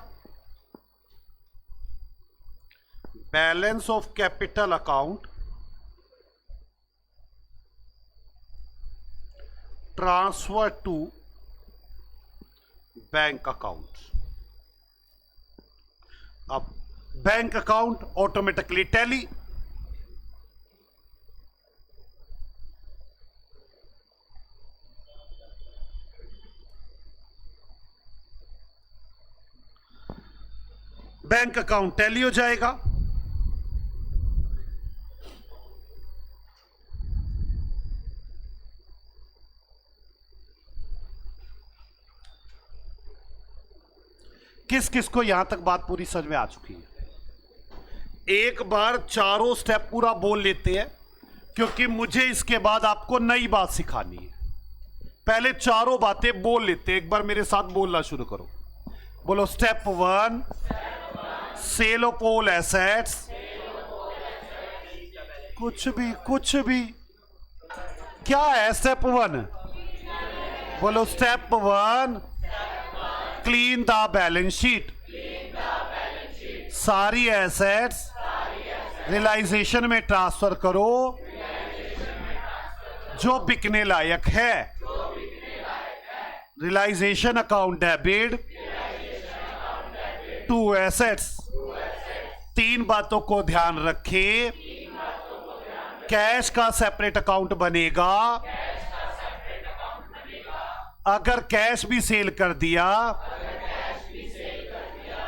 Balance of capital account transfer to bank account. अब bank account automatically tally. Bank account tally हो जाएगा। किस किस को यहां तक बात पूरी समझ में आ चुकी है? एक बार चारों स्टेप पूरा बोल लेते हैं, क्योंकि मुझे इसके बाद आपको नई बात सिखानी है। पहले चारों बातें बोल लेते हैं, एक बार मेरे साथ बोलना शुरू करो। बोलो step 1 sale of all assets. कुछ भी क्या है स्टेप 1? बोलो step 1 clean the balance sheet. सारी एसेट्स रियलाइजेशन में ट्रांसफर करो जो बिकने लायक है। Realisation account debit to assets. 3 बातों को ध्यान रखें। कैश का सेपरेट अकाउंट बनेगा। अगर कैश भी सेल कर दिया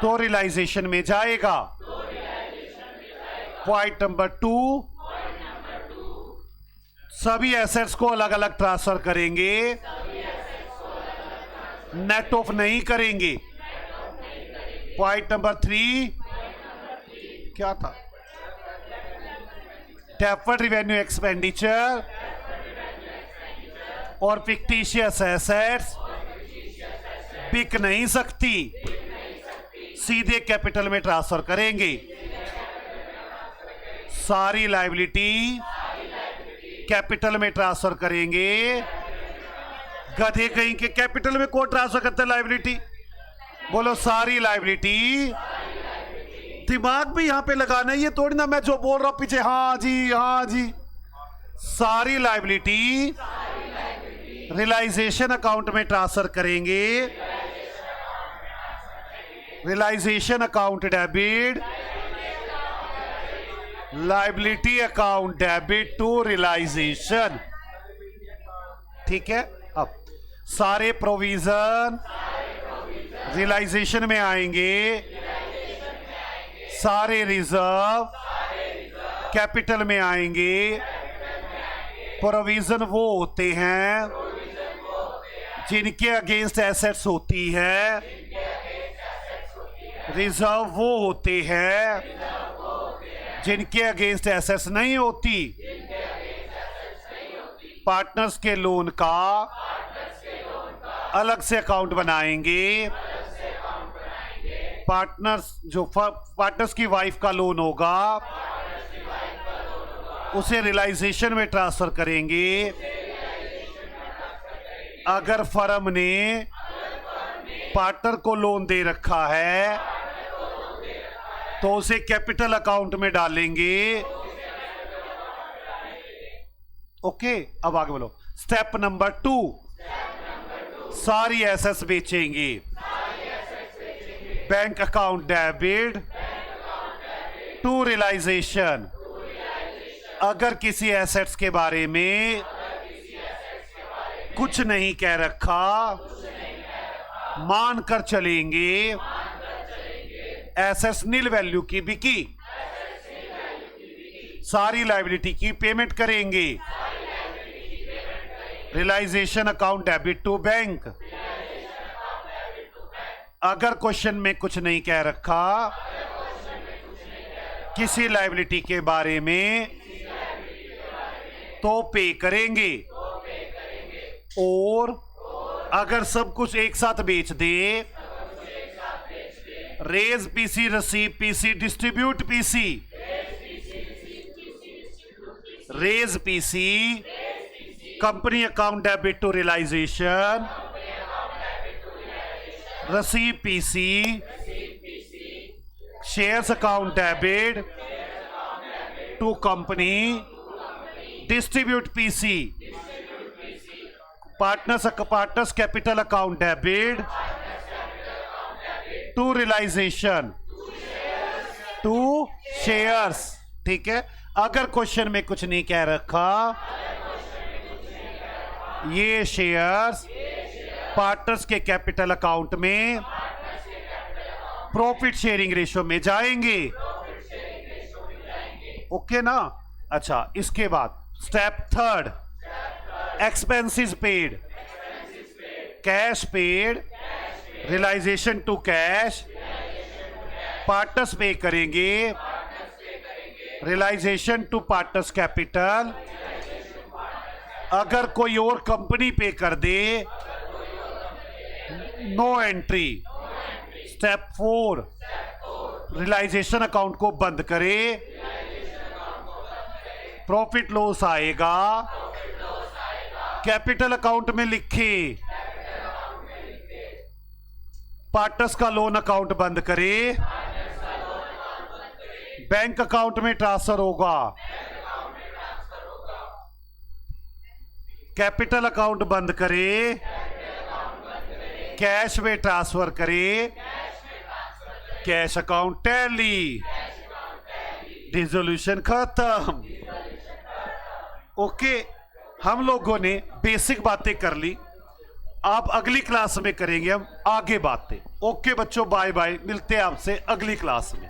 तो रियलाइजेशन में जाएगा। पॉइंट नंबर 2 सभी एसेट्स को अलग अलग ट्रांसफर करेंगे, नेट ऑफ नहीं करेंगे। पॉइंट नंबर 3 क्या था? डेफर्ड रेवेन्यू एक्सपेंडिचर और फिक्टिशियस एसेट्स बिक नहीं सकती, सीधे कैपिटल में ट्रांसफर करेंगे। सारी लायबिलिटी कैपिटल में ट्रांसफर करेंगे। गधे कहीं के कैपिटल में कौन ट्रांसफर करता है लायबिलिटी? बोलो सारी लायबिलिटी। दिमाग भी यहां पे लगाना है, ये थोड़ी ना मैं जो बोल रहा हूं पीछे हाँ जी। सारी लायबिलिटी रियलाइजेशन अकाउंट में ट्रांसफर करेंगे। Realisation account debit, liability account debit to realisation. ठीक है। अब सारे प्रोविजन रियलाइजेशन में आएंगे। सारे रिजर्व कैपिटल में आएंगे। प्रोविजन वो होते हैं जिनके अगेंस्ट एसेट्स होती है। रिजर्व वो होते हैं जिनके अगेंस्ट एसेट्स नहीं होती। पार्टनर्स के लोन का अलग से अकाउंट बनाएंगे। पार्टनर्स की वाइफ का लोन होगा, उसे रियलाइजेशन में ट्रांसफर करेंगे। अगर फर्म ने पार्टनर को लोन दे रखा है तो उसे कैपिटल अकाउंट में डालेंगे। ओके, अब आगे बोलो। स्टेप नंबर 2, सारी एसेट्स बेचेंगे। Bank account debit to realisation. अगर किसी एसेट्स के बारे में कुछ नहीं कह रखा, मानकर चलेंगे एसेट्स नील वैल्यू की बिकी, सारी लायबिलिटी की पेमेंट करेंगे। Realisation account debit to bank. अगर क्वेश्चन में कुछ नहीं कह रखा किसी लायबिलिटी के बारे में, तो पे करेंगे। और अगर सब कुछ एक साथ बेच दे, raise PC, receive PC, distribute PC. Raise PC, company account debit to realisation. Receive PC, shares account debit to company. Distribute PC, partners capital account debit to realisation to shares. ठीक है, अगर क्वेश्चन में कुछ नहीं कह रखा, ये shares partners के कैपिटल अकाउंट में प्रॉफिट शेयरिंग रेशियो में जाएंगे। ओके ना। अच्छा, इसके बाद step 3, expenses paid. Cash paid, realisation to cash. Partners pay करेंगे, रियलाइजेशन टू पार्टनर्स कैपिटल। अगर कोई और कंपनी पे कर दे, no entry. Step 4, realisation account को बंद करे, प्रॉफिट लॉस आएगा, कैपिटल अकाउंट में लिखे। पार्टनर्स का लोन अकाउंट बंद करे, बैंक अकाउंट में ट्रांसफर होगा। कैपिटल अकाउंट बंद करे, कैश में ट्रांसफर करे, कैश अकाउंट टैली, डिसोल्यूशन खत्म। ओके, हम लोगों ने बेसिक बातें कर ली। आप अगली क्लास में करेंगे हम आगे बातें। ओके बच्चों, बाय बाय, मिलते हैं आपसे अगली क्लास में।